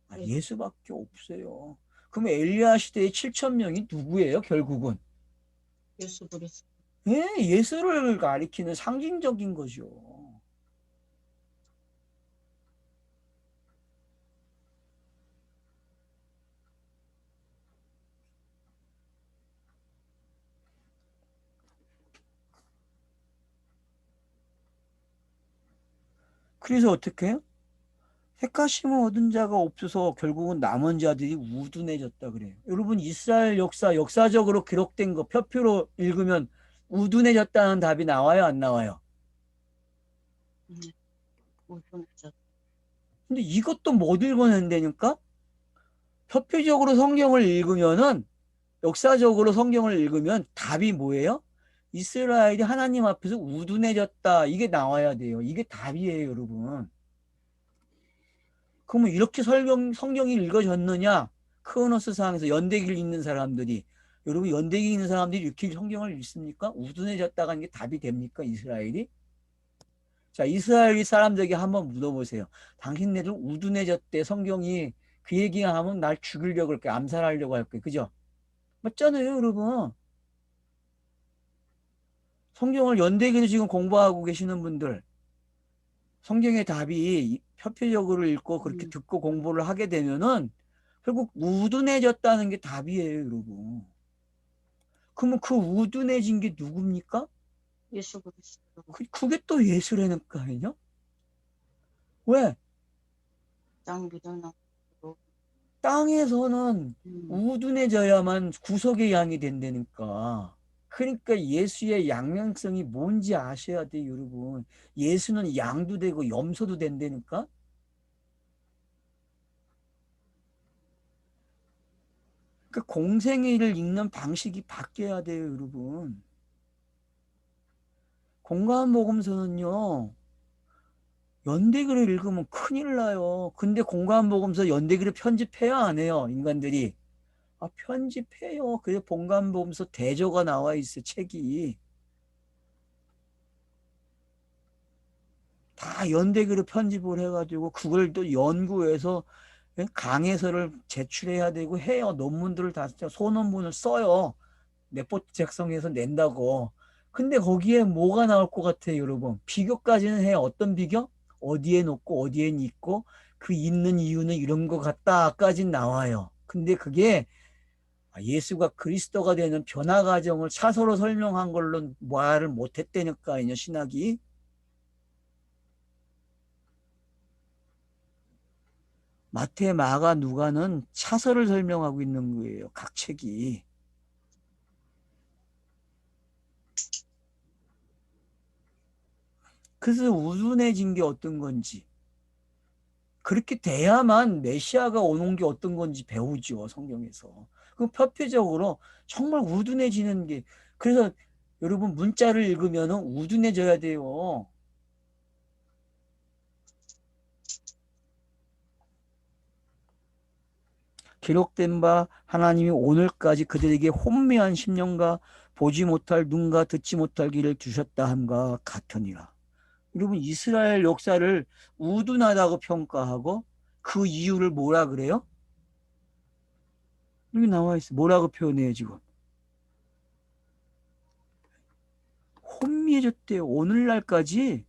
아, 예수. 예수밖에 없어요. 그럼 엘리야 시대의 7천 명이 누구예요, 결국은? 예수 그리스도. 예, 예수를 가리키는 상징적인 거죠. 그래서 어떻게 해요? 택하심을 얻은 자가 없어서 결국은 남은 자들이 우둔해졌다 그래요. 여러분 이스라엘 역사적으로 기록된 거 표표로 읽으면 우둔해졌다는 답이 나와요, 안 나와요? 우둔해졌. 근데 이것도 못 읽어낸다니까? 표표적으로 성경을 읽으면은 역사적으로 성경을 읽으면 답이 뭐예요? 이스라엘이 하나님 앞에서 우둔해졌다. 이게 나와야 돼요. 이게 답이에요, 여러분. 그러면 이렇게 성경이 읽어졌느냐? 크로노스 상에서 연대기를 읽는 사람들이 여러분 연대기 있는 사람들이 이렇게 성경을 읽습니까? 우둔해졌다가 이게 답이 됩니까? 이스라엘이? 자, 이스라엘 사람들에게 한번 물어보세요. 당신네들 우둔해졌대. 성경이 그 얘기하면 날 죽이려고 할 거야. 암살하려고 할 거야. 그죠? 맞잖아요, 여러분. 성경을 연대기로 지금 공부하고 계시는 분들 성경의 답이 표표적으로 읽고 그렇게 듣고 공부를 하게 되면은 결국 우둔해졌다는 게 답이에요, 여러분. 그러면 그 우둔해진 게 누굽니까? 예수 그리스도. 그게 또 예수라니까요. 왜? 땅 믿어나. 땅에서는 우둔해져야만 구속의 양이 된다니까. 그러니까 예수의 양면성이 뭔지 아셔야 돼요, 여러분. 예수는 양도 되고 염소도 된다니까. 그 공생애를 읽는 방식이 바뀌어야 돼요, 여러분. 공감복음서는요, 연대기를 읽으면 큰일 나요. 근데 공감복음서 연대기를 편집해야 안 해요, 인간들이. 아, 편집해요. 그래서 공감복음서 대조가 나와 있어, 책이. 다 연대기로 편집을 해가지고, 그걸 또 연구해서 강해서를 제출해야 되고 해요. 논문들을 다 소논문을 써요. 레포트 작성해서 낸다고. 근데 거기에 뭐가 나올 것 같아요, 여러분? 비교까지는 해요. 어떤 비교? 어디에 놓고 어디에 있고 그 있는 이유는 이런 것 같다까진 나와요. 근데 그게 예수가 그리스도가 되는 변화 과정을 차서로 설명한 걸로 말을 못했다니까요, 신학이. 마태, 마가, 누가는 차서를 설명하고 있는 거예요, 각 책이. 그래서 우둔해진 게 어떤 건지, 그렇게 돼야만 메시아가 오는 게 어떤 건지 배우죠, 성경에서. 그 표표적으로 정말 우둔해지는 게, 그래서 여러분 문자를 읽으면 우둔해져야 돼요. 기록된 바 하나님이 오늘까지 그들에게 혼미한 심령과 보지 못할 눈과 듣지 못할 귀를 주셨다 함과 같으니라. 여러분 이스라엘 역사를 우둔하다고 평가하고 그 이유를 뭐라 그래요? 여기 나와 있어. 뭐라고 표현해요, 지금? 혼미해졌대요. 오늘날까지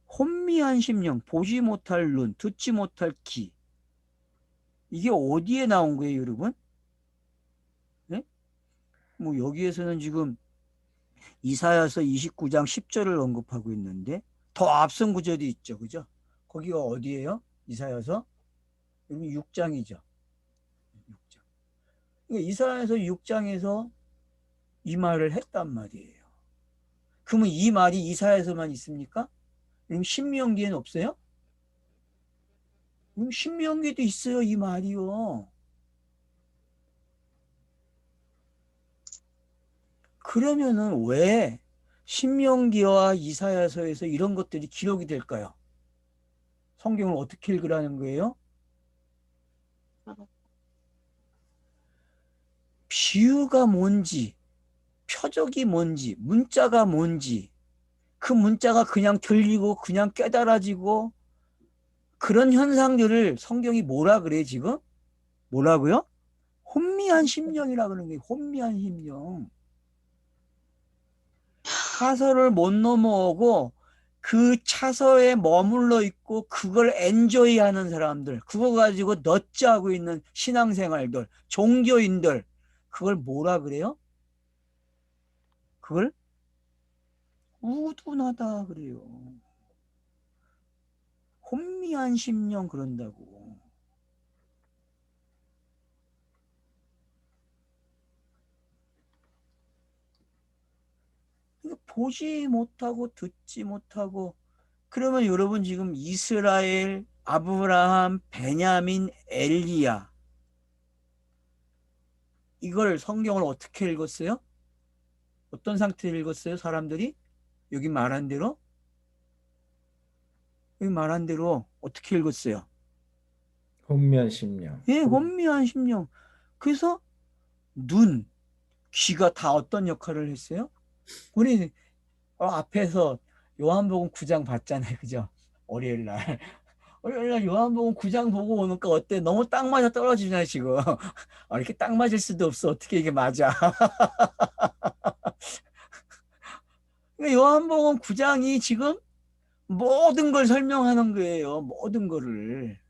혼미한 심령, 보지 못할 눈, 듣지 못할 귀. 이게 어디에 나온 거예요, 여러분? 네? 뭐 여기에서는 지금 이사야서 29장 10절을 언급하고 있는데 더 앞선 구절이 있죠. 그죠? 거기가 어디예요? 이사야서? 여기 6장이죠. 6장. 그러니까 이사야서 6장에서 이 말을 했단 말이에요. 그러면 이 말이 이사야서만 있습니까? 그럼 신명기에는 없어요? 그럼 신명기도 있어요, 이 말이요. 그러면은 왜 신명기와 이사야서에서 이런 것들이 기록이 될까요? 성경을 어떻게 읽으라는 거예요? 비유가 뭔지, 표적이 뭔지, 문자가 뭔지, 그 문자가 그냥 들리고 그냥 깨달아지고 그런 현상들을 성경이 뭐라 그래 지금? 뭐라고요? 혼미한 심령이라 그러는 거예요. 혼미한 심령. 차서를 못 넘어오고 그 차서에 머물러 있고 그걸 엔조이하는 사람들, 그거 가지고 넛자하고 있는 신앙생활들, 종교인들, 그걸 뭐라 그래요? 그걸 우둔하다 그래요. 혼미한 심령 그런다고. 보지 못하고 듣지 못하고. 그러면 여러분 지금 이스라엘, 아브라함, 베냐민, 엘리야, 이걸 성경을 어떻게 읽었어요? 어떤 상태로 읽었어요? 사람들이? 여기 말한 대로? 여기 말한 대로 어떻게 읽었어요? 혼미한 심령. 예, 혼미한 심령. 그래서 눈, 귀가 다 어떤 역할을 했어요? 우리 앞에서 요한복음 9장 봤잖아요. 그죠? 월요일 날. 월요일 날 요한복음 9장 보고 오니까 어때? 너무 딱 맞아 떨어지잖아요, 지금. 이렇게 딱 맞을 수도 없어. 어떻게 이게 맞아? 그러니까 요한복음 9장이 지금 모든 걸 설명하는 거예요. 모든 거를.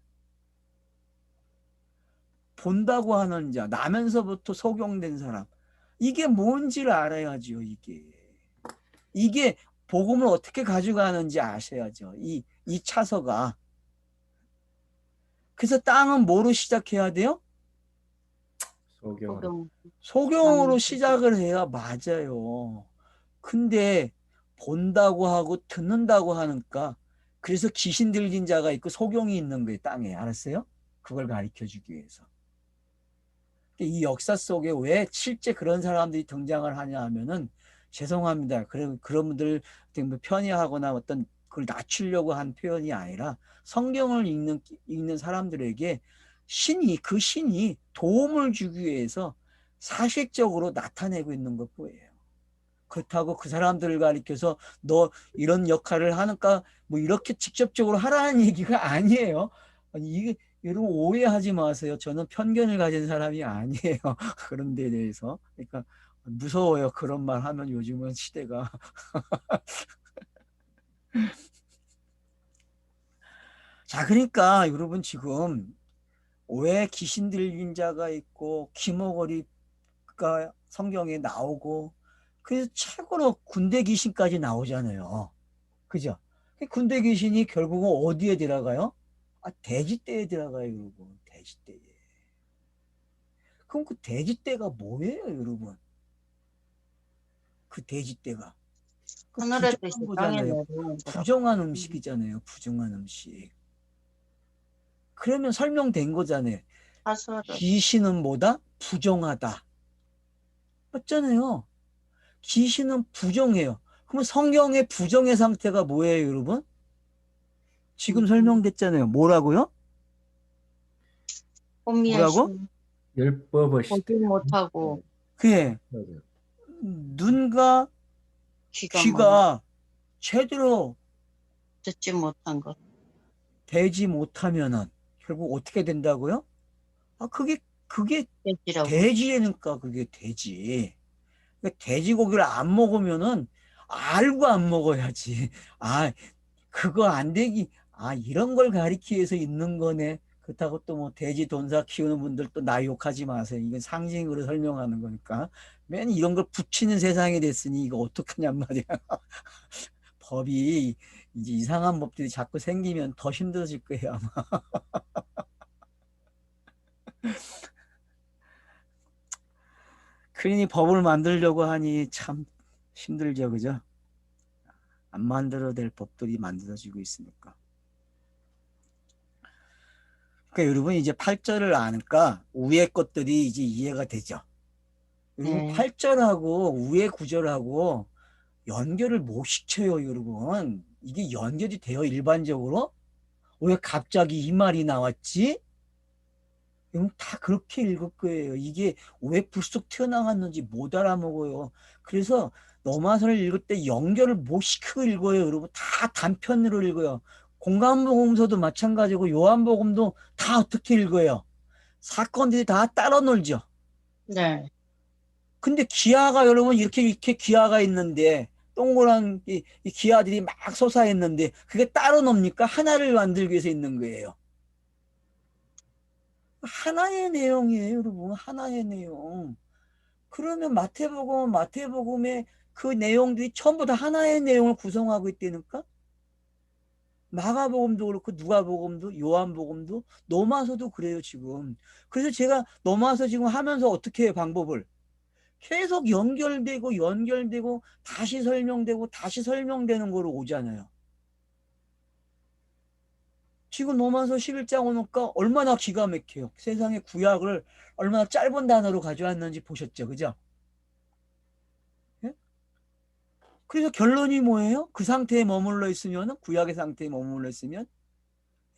본다고 하는 자, 나면서부터 소경된 사람. 이게 뭔지를 알아야죠, 이게. 이게 복음을 어떻게 가져가는지 아셔야죠. 이 차서가. 그래서 땅은 뭐로 시작해야 돼요? 소경. 소경으로 시작을 해야 맞아요. 근데 본다고 하고 듣는다고 하니까 그래서 귀신 들린 자가 있고 소경이 있는 거예요, 땅에. 알았어요? 그걸 가르쳐 주기 위해서. 이 역사 속에 왜 실제 그런 사람들이 등장을 하냐 하면은 죄송합니다. 그런 분들 편애하거나 어떤 그걸 낮추려고 한 표현이 아니라 성경을 읽는 사람들에게 그 신이 도움을 주기 위해서 사실적으로 나타내고 있는 것 뿐이에요. 그렇다고 그 사람들을 가리켜서 너 이런 역할을 하니까 뭐 이렇게 직접적으로 하라는 얘기가 아니에요. 이게 여러분 오해하지 마세요. 저는 편견을 가진 사람이 아니에요. 그런 데 대해서. 그러니까 무서워요. 그런 말 하면 요즘은 시대가. 자, 그러니까 여러분 지금 왜 귀신 들린 자가 있고 기모거리가 성경에 나오고 그래서 최고로 군대 귀신까지 나오잖아요. 그죠? 군대 귀신이 결국은 어디에 들어가요? 돼지떼에 들어가요, 여러분. 돼지떼에. 그럼 그 돼지떼가 뭐예요, 여러분? 그 돼지떼가. 그 하늘의 뜻이 부정한 땅에 거잖아요. 내리는 부정한 음식이잖아요. 부정한 음식. 그러면 설명된 거잖아요. 사설을 귀신은 뭐다? 부정하다. 맞잖아요. 귀신은 부정해요. 그러면 성경의 부정의 상태가 뭐예요, 여러분? 지금 설명됐잖아요. 뭐라고요? 혼미한 뭐라고? 심 율법을 보지 못하고 그게 눈과 귀가 귀가 제대로 듣지 못한 것. 되지 못하면은 결국 어떻게 된다고요? 그게 돼지라고. 돼지라니까 그게 돼지. 그러니까 돼지고기를 안 먹으면은 알고 안 먹어야지. 그거 안 되기. 이런 걸 가리키기 위해서 있는 거네. 그렇다고 또 뭐 돼지 돈사 키우는 분들 또 나 욕하지 마세요. 이건 상징으로 설명하는 거니까. 맨 이런 걸 붙이는 세상이 됐으니 이거 어떡하냔 말이야. 법이 이제 이상한 법들이 자꾸 생기면 더 힘들어질 거예요, 아마. 그러니 법을 만들려고 하니 참 힘들죠, 그죠? 안 만들어도 될 법들이 만들어지고 있으니까. 그러니까 여러분 이제 8절을 아니까 위에 것들이 이제 이해가 되죠. 여러분 네. 8절하고 위에 9절하고 연결을 못 시켜요, 여러분. 이게 연결이 돼요, 일반적으로? 왜 갑자기 이 말이 나왔지? 여러분 다 그렇게 읽을 거예요. 이게 왜 불쑥 튀어나왔는지 못 알아먹어요. 그래서 너마서를 읽을 때 연결을 못 시키고 읽어요, 여러분. 다 단편으로 읽어요. 공간복음서도 마찬가지고 요한복음도 다 어떻게 읽어요? 사건들이 다 따로 놀죠. 네. 근데 기하가 여러분 이렇게 기하가 있는데 동그란 이 기하들이 막 솟아있는데 그게 따로 놉니까? 하나를 만들기 위해서 있는 거예요. 하나의 내용이에요, 여러분. 하나의 내용. 그러면 마태복음의 그 내용들이 전부 다 하나의 내용을 구성하고 있다니까? 마가복음도 그렇고 누가복음도 요한복음도 노마서도 그래요, 지금. 그래서 제가 노마서 지금 하면서 어떻게 해요, 방법을? 계속 연결되고 다시 설명되는 거로 오잖아요. 지금 로마서 11장 오니까 얼마나 기가 막혀요. 세상의 구약을 얼마나 짧은 단어로 가져왔는지 보셨죠, 그죠? 예? 그래서 결론이 뭐예요? 그 상태에 머물러 있으면, 구약의 상태에 머물러 있으면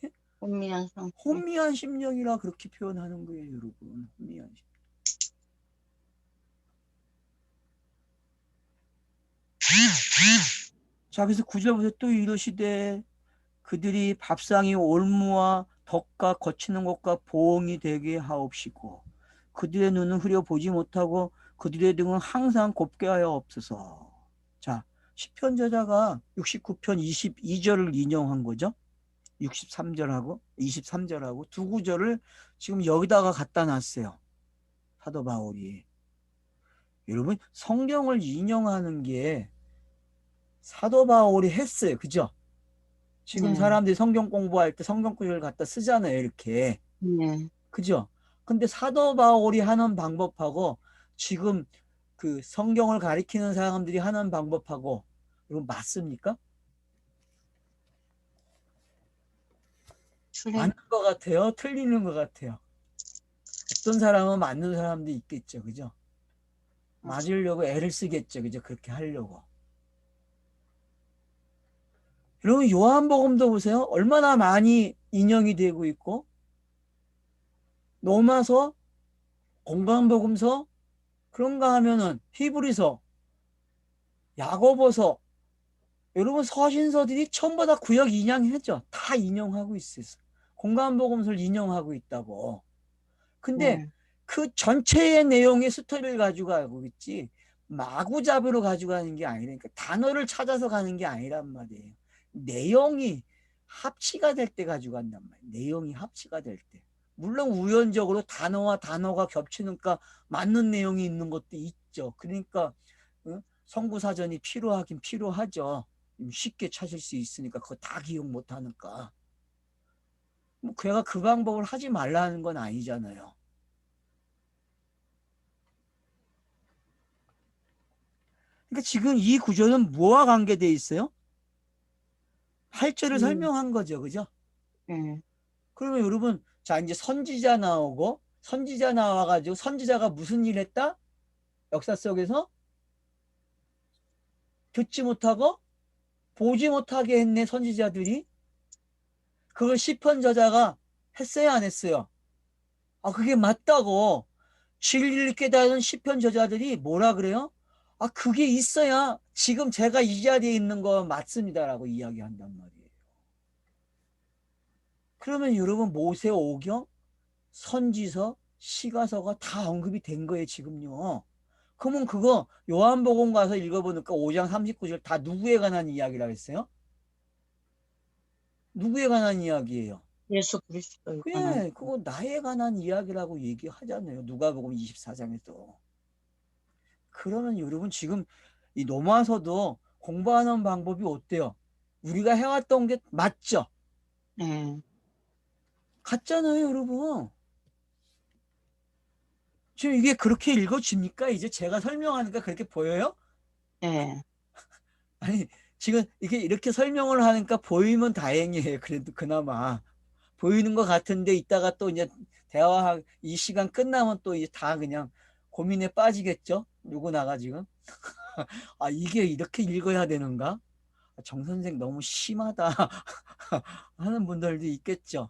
예? 혼미한 상태. 혼미한 심령이라 그렇게 표현하는 거예요, 여러분. 혼미한 심령. 자, 그래서 9절부터 또 이르시되 그들이 밥상이 올무와 덕과 거치는 것과 보응이 되게 하옵시고 그들의 눈은 흐려 보지 못하고 그들의 등은 항상 곱게 하여 없소서. 자, 시편 저자가 69편 22절을 인용한 거죠. 63절하고 23절하고 두 구절을 지금 여기다가 갖다 놨어요, 사도 바울이. 여러분 성경을 인용하는 게 사도 바울이 했어요, 그죠? 지금 네. 사람들이 성경 공부할 때 성경 구절을 갖다 쓰잖아요, 이렇게. 네. 그죠? 근데 사도 바울이 하는 방법하고 지금 그 성경을 가리키는 사람들이 하는 방법하고 이거 맞습니까? 맞는 것 같아요? 틀리는 것 같아요? 어떤 사람은 맞는 사람도 있겠죠, 그죠? 맞으려고 애를 쓰겠죠, 그죠? 그렇게 하려고. 여러분 요한복음도 보세요. 얼마나 많이 인용이 되고 있고 로마서, 공간복음서, 그런가 하면은 히브리서, 야고보서, 여러분 서신서들이 전부 다 구약 인용했죠. 다 인용하고 있어요. 공간복음서를 인용하고 있다고. 근데 네. 그 전체의 내용의 스토리를 가지고 가고 있지 마구잡이로 가지고 가는 게 아니라, 그러니까 단어를 찾아서 가는 게 아니란 말이에요. 내용이 합치가 될 때 가지고 간단 말이에요. 내용이 합치가 될 때. 물론 우연적으로 단어와 단어가 겹치니까 맞는 내용이 있는 것도 있죠. 그러니까 성구사전이 필요하긴 필요하죠. 쉽게 찾을 수 있으니까 그거 다 기억 못하니까. 뭐 걔가 그 방법을 하지 말라는 건 아니잖아요. 그러니까 지금 이 구조는 뭐와 관계되어 있어요? 8절을 설명한 거죠, 그죠? 그러면 여러분, 자 이제 선지자 나오고, 선지자 나와가지고 선지자가 무슨 일 했다? 역사 속에서 듣지 못하고 보지 못하게 했네, 선지자들이. 그걸 시편 저자가 했어요, 안 했어요? 아, 그게 맞다고 진리를 깨달은 시편 저자들이 뭐라 그래요? 아, 그게 있어야 지금 제가 이 자리에 있는 거 맞습니다라고 이야기한단 말이에요. 그러면 여러분 모세오경, 선지서, 시가서가 다 언급이 된 거예요, 지금요. 그러면 그거 요한복음 가서 읽어보니까 5장 39절 다 누구에 관한 이야기라고 했어요? 누구에 관한 이야기예요? 예수 그리스도에 관한. 그래, 그거 나에 관한 이야기라고 얘기하잖아요. 누가복음 24장에서. 그러면 여러분 지금 이 로마서도 공부하는 방법이 어때요? 우리가 해왔던 게 맞죠? 네. 같잖아요, 여러분. 지금 이게 그렇게 읽어집니까? 이제 제가 설명하니까 그렇게 보여요? 네. 아니, 지금 이게 이렇게 설명을 하니까 보이면 다행이에요. 그래도 그나마. 보이는 것 같은데 이따가 또 이제 대화 이 시간 끝나면 또 이제 다 그냥 고민에 빠지겠죠? 누구나가 지금. 아, 이게 이렇게 읽어야 되는가? 정 선생 너무 심하다 하는 분들도 있겠죠.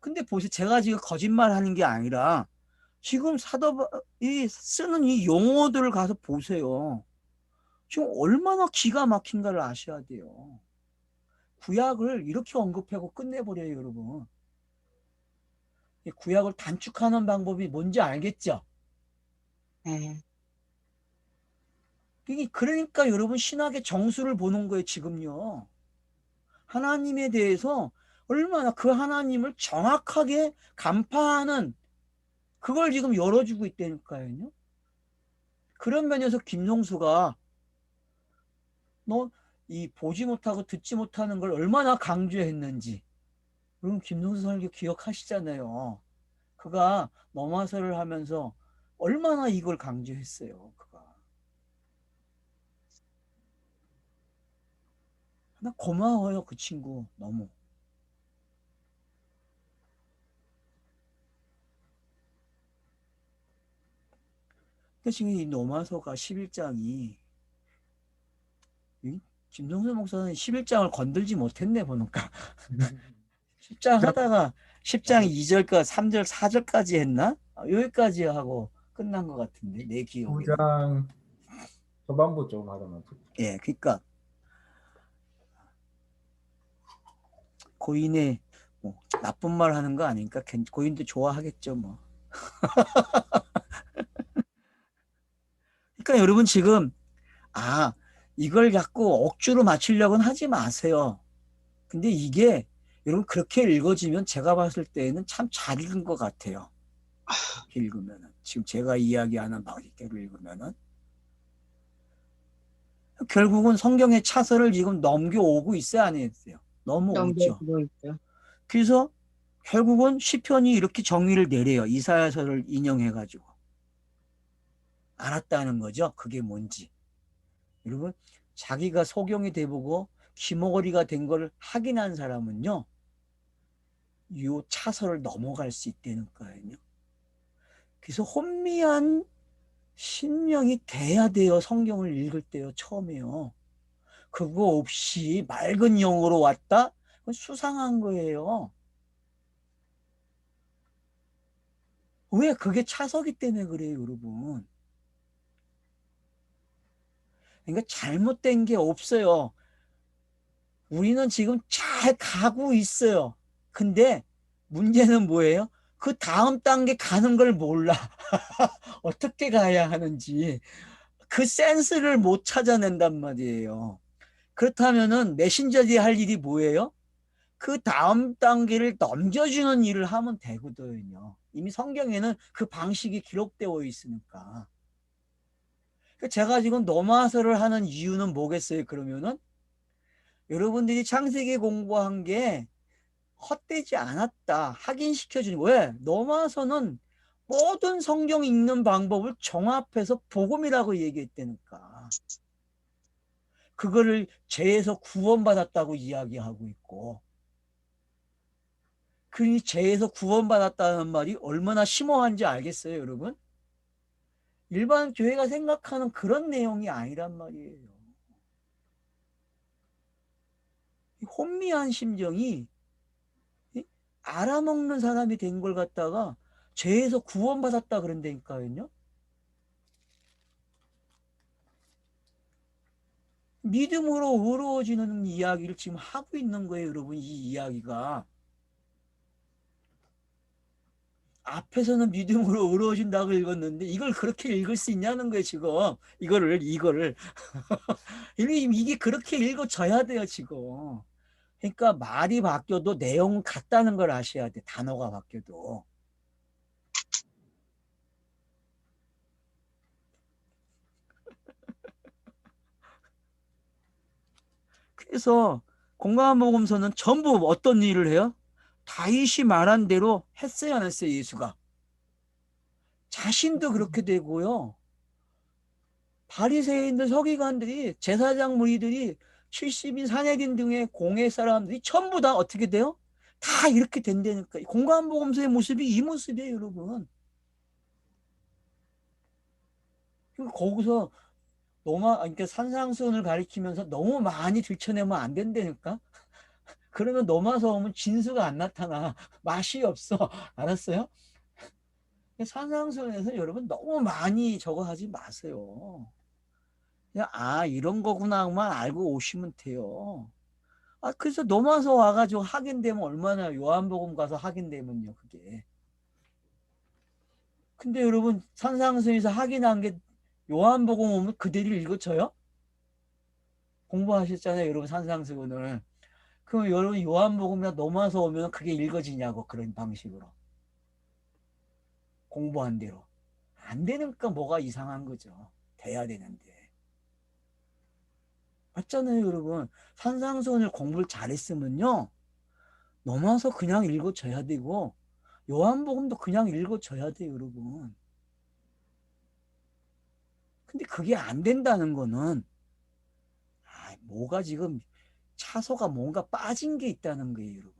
근데 보세요. 제가 지금 거짓말 하는 게 아니라 지금 이 쓰는 이 용어들을 가서 보세요. 지금 얼마나 기가 막힌가를 아셔야 돼요. 구약을 이렇게 언급하고 끝내버려요, 여러분. 이 구약을 단축하는 방법이 뭔지 알겠죠? 네. 이게 그러니까 여러분 신학의 정수를 보는 거예요, 지금요. 하나님에 대해서 얼마나 그 하나님을 정확하게 간파하는 그걸 지금 열어주고 있다니까요. 그런 면에서 김종수가 너 이 보지 못하고 듣지 못하는 걸 얼마나 강조했는지 여러분 김종수 설교 기억하시잖아요. 그가 넘어서를 하면서 얼마나 이걸 강조했어요. 그가. 나 고마워요. 그 친구 너무. 근데 지금 이 노마서가 11장이 김종수 목사는 11장을 건들지 못했네 보니까. 10장 하다가 10장 2절까 3절 4절까지 했나? 여기까지 하고 끝난 것 같은데 내 기억에는. 9장 초반부 좀 하다만. 예, 그러니까 고인의 뭐 나쁜 말 하는 거 아니니까 고인도 좋아하겠죠 뭐. 그러니까 여러분 지금 이걸 자꾸 억지로 맞추려고는 하지 마세요. 근데 이게 여러분 그렇게 읽어지면 제가 봤을 때는 참 잘 읽은 것 같아요. 읽으면은 지금 제가 이야기하는 방식대로 읽으면은 결국은 성경의 차서를 지금 넘겨오고 있어야 안 했어요. 넘어오죠. 넘겨주고 있죠. 그래서 결국은 시편이 이렇게 정의를 내려요. 이사야서를 인용해가지고 알았다는 거죠. 그게 뭔지. 여러분 자기가 소경이 돼보고 귀머거리가 된 걸 확인한 사람은요. 이 차서를 넘어갈 수 있다는 거예요. 그래서 혼미한 신명이 돼야 돼요. 성경을 읽을 때요. 처음에요. 그거 없이 맑은 영어로 왔다? 그건 수상한 거예요. 왜? 그게 차서기 때문에 그래요, 여러분. 그러니까 잘못된 게 없어요. 우리는 지금 잘 가고 있어요. 근데 문제는 뭐예요? 그 다음 단계 가는 걸 몰라. 어떻게 가야 하는지. 그 센스를 못 찾아낸단 말이에요. 그렇다면은 메신저들이 할 일이 뭐예요? 그 다음 단계를 넘겨주는 일을 하면 되거든요. 이미 성경에는 그 방식이 기록되어 있으니까. 제가 지금 넘어서를 하는 이유는 뭐겠어요? 그러면은 여러분들이 창세기 공부한 게 헛되지 않았다. 확인시켜주는 왜? 넘어서는 모든 성경 읽는 방법을 종합해서 복음이라고 얘기했다니까. 그거를 죄에서 구원받았다고 이야기하고 있고 그 죄에서 구원받았다는 말이 얼마나 심오한지 알겠어요, 여러분? 일반 교회가 생각하는 그런 내용이 아니란 말이에요. 혼미한 심정이 알아먹는 사람이 된 걸 갖다가 죄에서 구원받았다 그런다니까요. 믿음으로 의로워지는 이야기를 지금 하고 있는 거예요, 여러분. 이 이야기가. 앞에서는 믿음으로 의로워진다고 읽었는데 이걸 그렇게 읽을 수 있냐는 거예요, 지금. 이거를. 이게 그렇게 읽어져야 돼요, 지금. 그러니까 말이 바뀌어도 내용은 같다는 걸 아셔야 돼, 단어가 바뀌어도. 그래서 공감복음서는 전부 어떤 일을 해요? 다윗이 말한 대로 했어요, 안 했어요, 예수가? 자신도 그렇게 되고요. 바리새인들, 서기관들이, 제사장 무리들이, 70인 사내린 등의 공회 사람들이 전부 다 어떻게 돼요? 다 이렇게 된다니까. 공감복음서의 모습이 이 모습이에요, 여러분. 거기서 그러니까 산상수훈을 가리키면서 너무 많이 들춰내면 안 된다니까. 그러면 넘어서 오면 진수가 안 나타나. 맛이 없어. 알았어요? 산상수훈에서 여러분 너무 많이 저거 하지 마세요. 그냥 이런 거구나만 알고 오시면 돼요. 그래서 넘어서 와가지고 확인되면 얼마나, 요한복음 가서 확인되면요, 그게. 근데 여러분 산상수훈에서 확인한 게 요한복음 오면 그대로 읽어쳐요? 공부하셨잖아요, 여러분 산상수훈을. 그럼 여러분 요한복음에 넘어서 오면 그게 읽어지냐고, 그런 방식으로. 공부한 대로. 안 되니까 뭐가 이상한 거죠. 돼야 되는데. 맞잖아요, 여러분. 산상수훈을 공부를 잘했으면요, 넘어서 그냥 읽어줘야 되고, 요한복음도 그냥 읽어줘야 돼요, 여러분. 근데 그게 안 된다는 거는, 뭐가 지금, 차소가 뭔가 빠진 게 있다는 거예요, 여러분.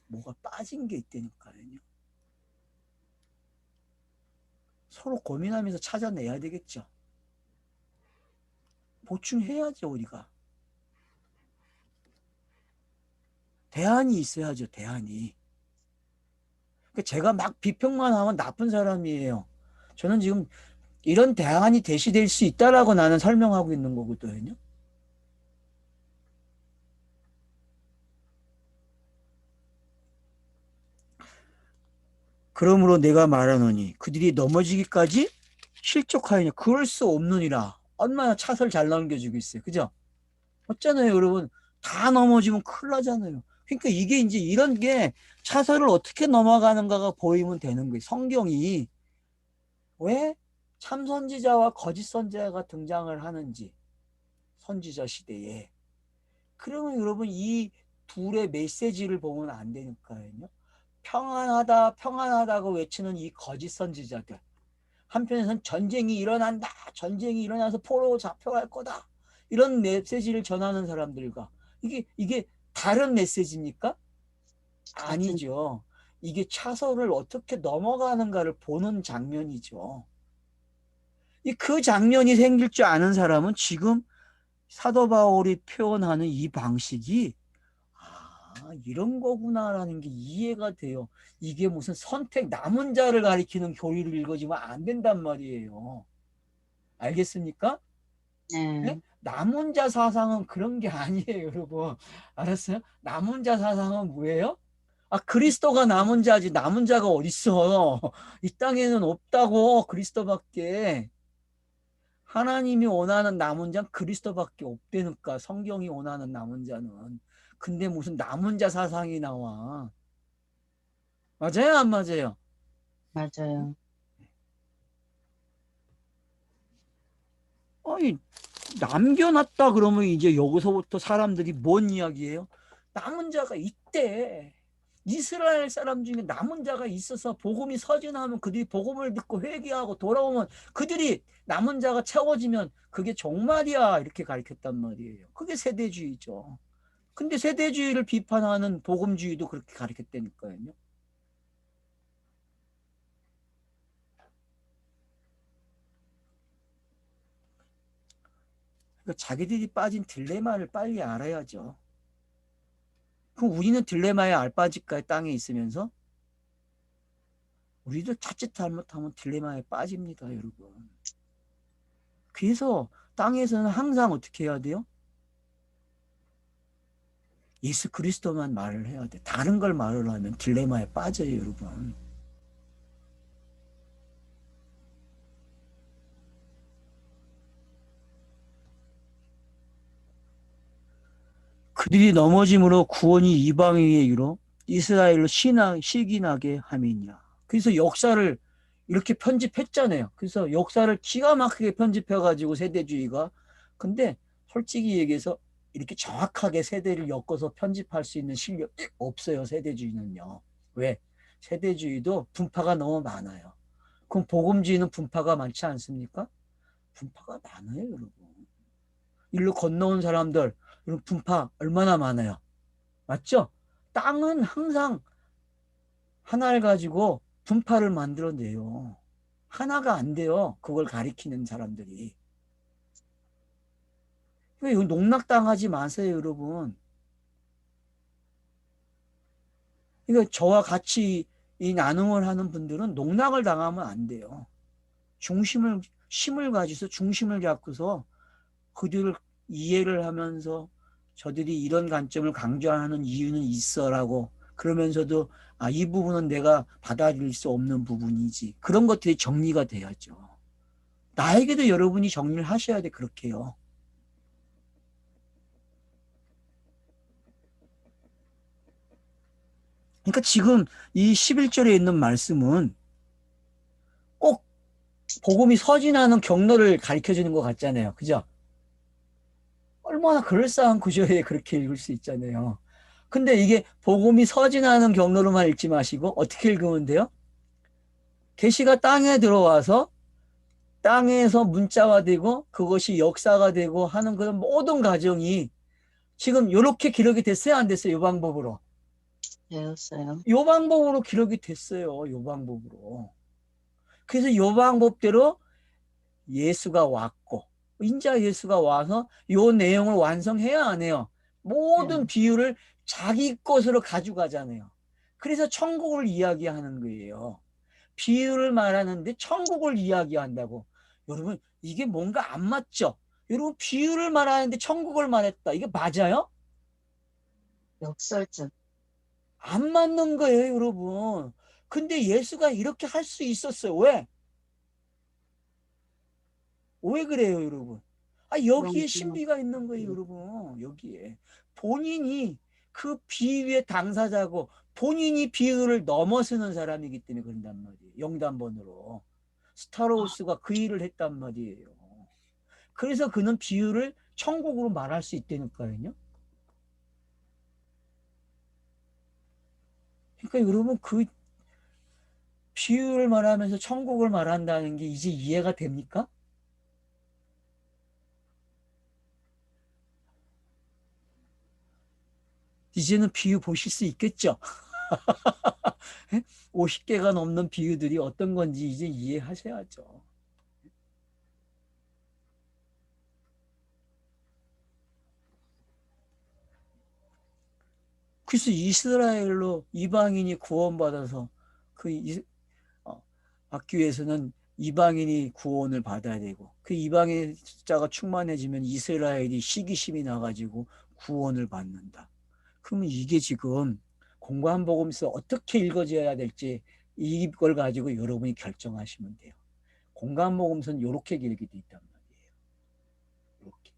뭐가 빠진 게 있다니까요. 서로 고민하면서 찾아내야 되겠죠. 보충해야죠, 우리가. 대안이 있어야죠, 대안이. 제가 막 비평만 하면 나쁜 사람이에요. 저는 지금 이런 대안이 제시될 수 있다라고 나는 설명하고 있는 거거든요. 그러므로 내가 말하노니 그들이 넘어지기까지 실족하였냐. 그럴 수 없느니라. 얼마나 차설 잘 넘겨주고 있어요. 그죠? 없잖아요, 여러분. 다 넘어지면 큰일 나잖아요. 그러니까 이게 이제 이런 게 차설을 어떻게 넘어가는가가 보이면 되는 거예요. 성경이 왜 참선지자와 거짓 선지자가 등장을 하는지, 선지자 시대에. 그러면 여러분 이 둘의 메시지를 보면 안 되니까요. 평안하다, 평안하다고 외치는 이 거짓 선지자들. 한편에서는 전쟁이 일어난다, 전쟁이 일어나서 포로 잡혀갈 거다, 이런 메시지를 전하는 사람들과, 이게 다른 메시지입니까? 아니죠. 이게 차선을 어떻게 넘어가는가를 보는 장면이죠. 그 장면이 생길 줄 아는 사람은 지금 사도 바울이 표현하는 이 방식이 이런 거구나라는 게 이해가 돼요. 이게 무슨 선택, 남은 자를 가리키는 교리를 읽어지면 안 된단 말이에요. 알겠습니까? 네. 남은 자 사상은 그런 게 아니에요, 여러분. 알았어요? 남은 자 사상은 뭐예요? 그리스도가 남은 자지, 남은 자가 어딨어. 이 땅에는 없다고, 그리스도밖에. 하나님이 원하는 남은 자는 그리스도밖에 없다니까, 성경이 원하는 남은 자는. 근데 무슨 남은 자 사상이 나와. 맞아요, 안 맞아요? 맞아요. 아니, 남겨놨다 그러면 이제 여기서부터 사람들이 뭔 이야기예요? 남은 자가 있대. 이스라엘 사람 중에 남은 자가 있어서 복음이 서진하면 그들이 복음을 듣고 회개하고 돌아오면 그들이 남은 자가 채워지면 그게 종말이야, 이렇게 가르쳤단 말이에요. 그게 세대주의죠. 근데 세대주의를 비판하는 복음주의도 그렇게 가르쳤다니까요. 그러니까 자기들이 빠진 딜레마를 빨리 알아야죠. 그럼 우리는 딜레마에 알 빠질까요? 땅에 있으면서? 우리도 자칫 잘못하면 딜레마에 빠집니다, 여러분. 그래서 땅에서는 항상 어떻게 해야 돼요? 예수 그리스도만 말을 해야 돼. 다른 걸 말을 하면 딜레마에 빠져요, 여러분. 그들이 넘어짐으로 구원이 이방인에 이르러 이스라엘로 시기나게 함이니라. 그래서 역사를 이렇게 편집했잖아요. 그래서 역사를 기가 막히게 편집해가지고 세대주의가. 근데 솔직히 얘기해서 이렇게 정확하게 세대를 엮어서 편집할 수 있는 실력이 없어요. 세대주의는요. 왜? 세대주의도 분파가 너무 많아요. 그럼 복음주의는 분파가 많지 않습니까? 분파가 많아요, 여러분. 일로 건너온 사람들, 여러분 분파 얼마나 많아요? 맞죠? 땅은 항상 하나를 가지고 분파를 만들어내요. 하나가 안 돼요. 그걸 가리키는 사람들이. 왜 농락당하지 마세요, 여러분. 그러니까 저와 같이 이 나눔을 하는 분들은 농락을 당하면 안 돼요. 힘을 가지서 중심을 잡고서 그들을 이해를 하면서 저들이 이런 관점을 강조하는 이유는 있어라고 그러면서도 이 부분은 내가 받아들일 수 없는 부분이지. 그런 것들이 정리가 돼야죠. 나에게도 여러분이 정리를 하셔야 돼, 그렇게요. 그러니까 지금 이 11절에 있는 말씀은 꼭 복음이 서진하는 경로를 가르쳐 주는 것 같잖아요. 그죠? 얼마나 그럴싸한 구조에 그렇게 읽을 수 있잖아요. 근데 이게 복음이 서진하는 경로로만 읽지 마시고 어떻게 읽으면 돼요? 계시가 땅에 들어와서 땅에서 문자화되고 그것이 역사가 되고 하는 그런 모든 과정이 지금 이렇게 기록이 됐어요? 안 됐어요? 이 방법으로. 되었어요. 이 방법으로 기록이 됐어요. 이 방법으로. 그래서 이 방법대로 예수가 왔고 인자 예수가 와서 이 내용을 완성해야 안 해요. 모든 비유를 자기 것으로 가져가잖아요. 그래서 천국을 이야기하는 거예요. 비유를 말하는데 천국을 이야기한다고. 여러분 이게 뭔가 안 맞죠? 여러분 비유를 말하는데 천국을 말했다. 이게 맞아요? 역설적. 안 맞는 거예요, 여러분. 근데 예수가 이렇게 할 수 있었어요. 왜? 왜 그래요, 여러분? 여기에 신비가 있는 거예요, 여러분. 여기에. 본인이 그 비유의 당사자고 본인이 비유를 넘어서는 사람이기 때문에 그런단 말이에요. 영단번으로. 스타로우스가 그 일을 했단 말이에요. 그래서 그는 비유를 천국으로 말할 수 있다니까요. 그러니까 여러분 그 비유를 말하면서 천국을 말한다는 게 이제 이해가 됩니까? 이제는 비유 보실 수 있겠죠? 50개가 넘는 비유들이 어떤 건지 이제 이해하셔야죠. 그래서 이스라엘로 이방인이 구원받아서 받기 위해서는 이방인이 구원을 받아야 되고 그 이방인 숫자가 충만해지면 이스라엘이 시기심이 나가지고 구원을 받는다. 그러면 이게 지금 공간 복음서 어떻게 읽어져야 될지 이걸 가지고 여러분이 결정하시면 돼요. 공간 복음서는 이렇게 길게 돼 있단 말이에요. 이렇게.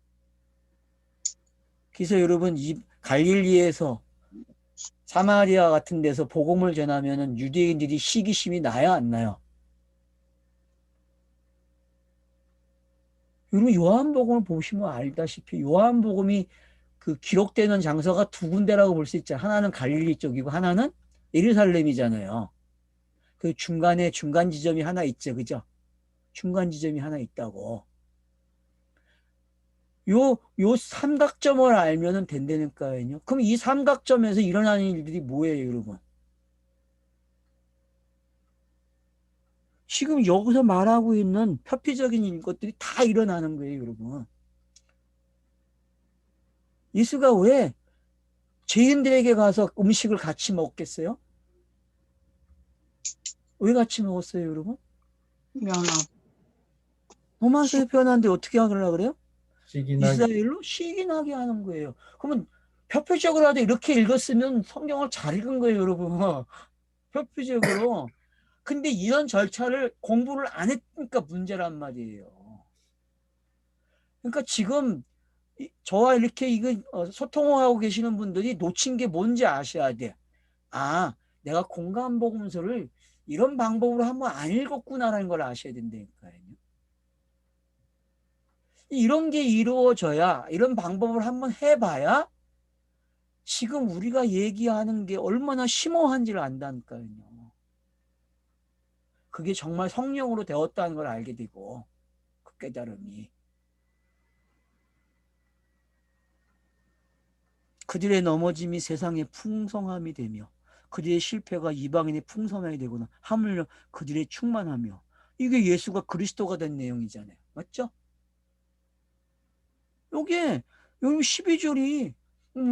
그래서 여러분 이 갈릴리에서 사마리아 같은 데서 복음을 전하면은 유대인들이 시기심이 나야 안 나요? 여러분 요한복음을 보시면 알다시피 요한복음이 그 기록되는 장소가 두 군데라고 볼 수 있죠. 하나는 갈릴리 쪽이고 하나는 예루살렘이잖아요. 그 중간에 중간 지점이 하나 있죠. 그죠? 중간 지점이 하나 있다고. 요 삼각점을 알면은 된다니까요. 그럼 이 삼각점에서 일어나는 일들이 뭐예요, 여러분? 지금 여기서 말하고 있는 표피적인 것들이 다 일어나는 거예요, 여러분. 예수가 왜 죄인들에게 가서 음식을 같이 먹겠어요? 왜 같이 먹었어요, 여러분? 면허. 도마스의 표현하는데 어떻게 하려고 그래요? 시기나게 이스라엘로 시기나게 하는 거예요. 그러면 표표적으로라도 이렇게 읽었으면 성경을 잘 읽은 거예요, 여러분. 표표적으로. 근데 이런 절차를 공부를 안 했으니까 문제란 말이에요. 그러니까 지금 저와 이렇게 이거 소통을 하고 계시는 분들이 놓친 게 뭔지 아셔야 돼. 내가 공간복음서를 이런 방법으로 한번 안 읽었구나라는 걸 아셔야 된다니까요. 이런 게 이루어져야, 이런 방법을 한번 해봐야 지금 우리가 얘기하는 게 얼마나 심오한지를 안다니까요. 그게 정말 성령으로 되었다는 걸 알게 되고, 그 깨달음이. 그들의 넘어짐이 세상의 풍성함이 되며 그들의 실패가 이방인의 풍성함이 되거나 하물며 그들의 충만하며, 이게 예수가 그리스도가 된 내용이잖아요. 맞죠? 요게 여기 12절이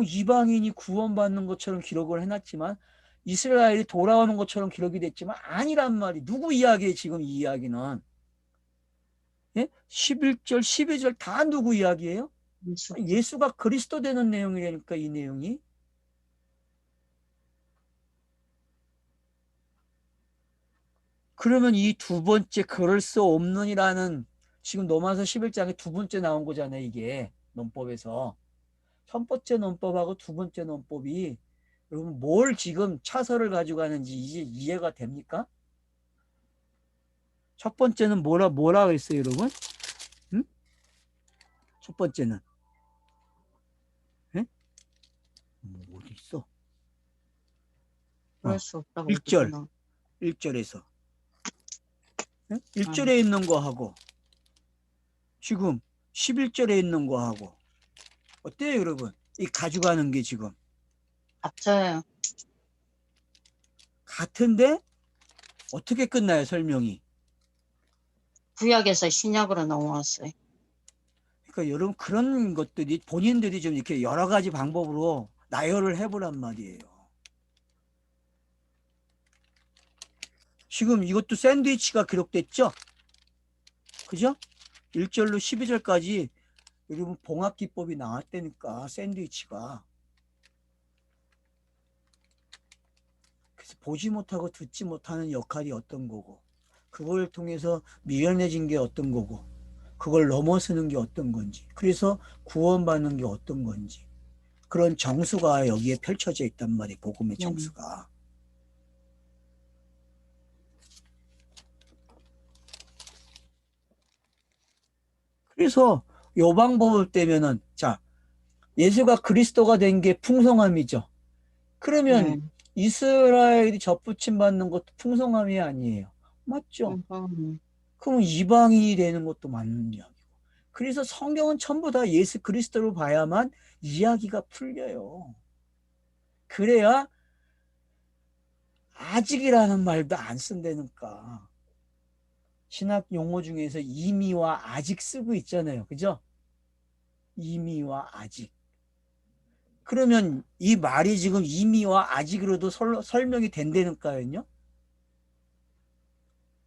이방인이 구원받는 것처럼 기록을 해놨지만 이스라엘이 돌아오는 것처럼 기록이 됐지만 아니란 말이. 누구 이야기예요 지금 이 이야기는? 예? 11절 12절 다 누구 이야기예요? 예수. 예수가 그리스도 되는 내용이라니까 이 내용이. 그러면 이 두 번째 그럴 수 없느니라는, 지금 로마서 11장에 두 번째 나온 거잖아요. 이게 논법에서 첫 번째 논법하고 두 번째 논법이 여러분 뭘 지금 차서를 가지고 가는지 이제 이해가 됩니까? 첫 번째는 뭐라 했어요 여러분? 응? 첫 번째는 예? 어디 있어? 그럴 수 없다고 1절 그러구나. 1절에서 1절에 있는 거하고 지금 11절에 있는 거하고 어때요 여러분? 이 가져가는 게 지금 같아요. 같은데 어떻게 끝나요 설명이? 구약에서 신약으로 넘어왔어요. 그러니까 여러분 그런 것들이 본인들이 좀 이렇게 여러 가지 방법으로 나열을 해보란 말이에요. 지금 이것도 샌드위치가 기록됐죠? 그죠? 1절로 12절까지 여러분 봉합기법이 나왔다니까 샌드위치가. 그래서 보지 못하고 듣지 못하는 역할이 어떤 거고 그걸 통해서 미련해진 게 어떤 거고 그걸 넘어서는 게 어떤 건지 그래서 구원받는 게 어떤 건지 그런 정수가 여기에 펼쳐져 있단 말이에요. 복음의 정수가. 그래서 요 방법을 떼면은 자 예수가 그리스도가 된 게 풍성함이죠. 그러면 네. 이스라엘이 접붙임 받는 것도 풍성함이 아니에요. 맞죠? 음. 그럼 이방인이 되는 것도 맞는 이야기고. 그래서 성경은 전부 다 예수 그리스도로 봐야만 이야기가 풀려요. 그래야 아직이라는 말도 안 쓴다니까. 신학 용어 중에서 이미와 아직 쓰고 있잖아요. 그죠? 이미와 아직. 그러면 이 말이 지금 이미와 아직으로도 설명이 된다니까요.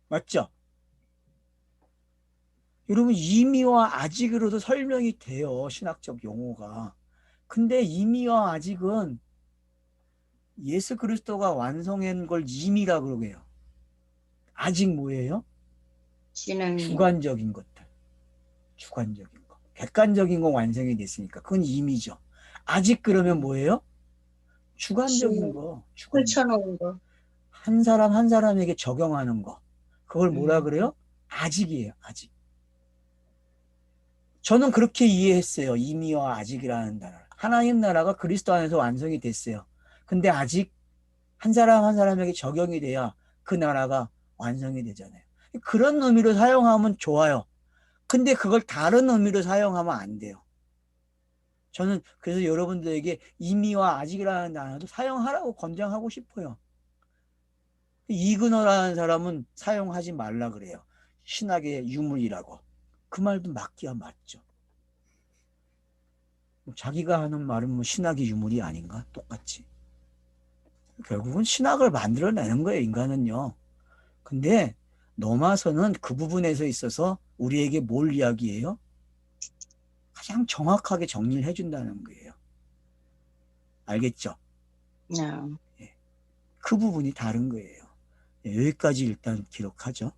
맞죠? 여러분 이미와 아직으로도 설명이 돼요. 신학적 용어가. 근데 이미와 아직은 예수 그리스도가 완성한 걸 이미라 그러게요. 아직 뭐예요? 신은 주관적인 것들. 주관적인 거. 객관적인 거 완성이 됐으니까 그건 이미죠. 아직 그러면 뭐예요? 주관적인 신을 거. 주관적. 펼쳐놓은 거. 한 사람 한 사람에게 적용하는 거. 그걸 뭐라 음. 그래요? 아직이에요. 아직. 저는 그렇게 이해했어요. 이미와 아직이라는 단어. 하나님 나라가 그리스도 안에서 완성이 됐어요. 근데 아직 한 사람 한 사람에게 적용이 돼야 그 나라가 완성이 되잖아요. 그런 의미로 사용하면 좋아요. 근데 그걸 다른 의미로 사용하면 안 돼요. 저는 그래서 여러분들에게 이미와 아직이라는 단어도 사용하라고 권장하고 싶어요. 이그너라는 사람은 사용하지 말라 그래요. 신학의 유물이라고. 그 말도 맞기야 맞죠. 자기가 하는 말은 뭐 신학의 유물이 아닌가? 똑같이. 결국은 신학을 만들어내는 거예요, 인간은요. 근데 노마서는 그 부분에서 있어서 우리에게 뭘 이야기해요? 가장 정확하게 정리를 해준다는 거예요. 알겠죠? 네. 그 부분이 다른 거예요. 여기까지 일단 기록하죠.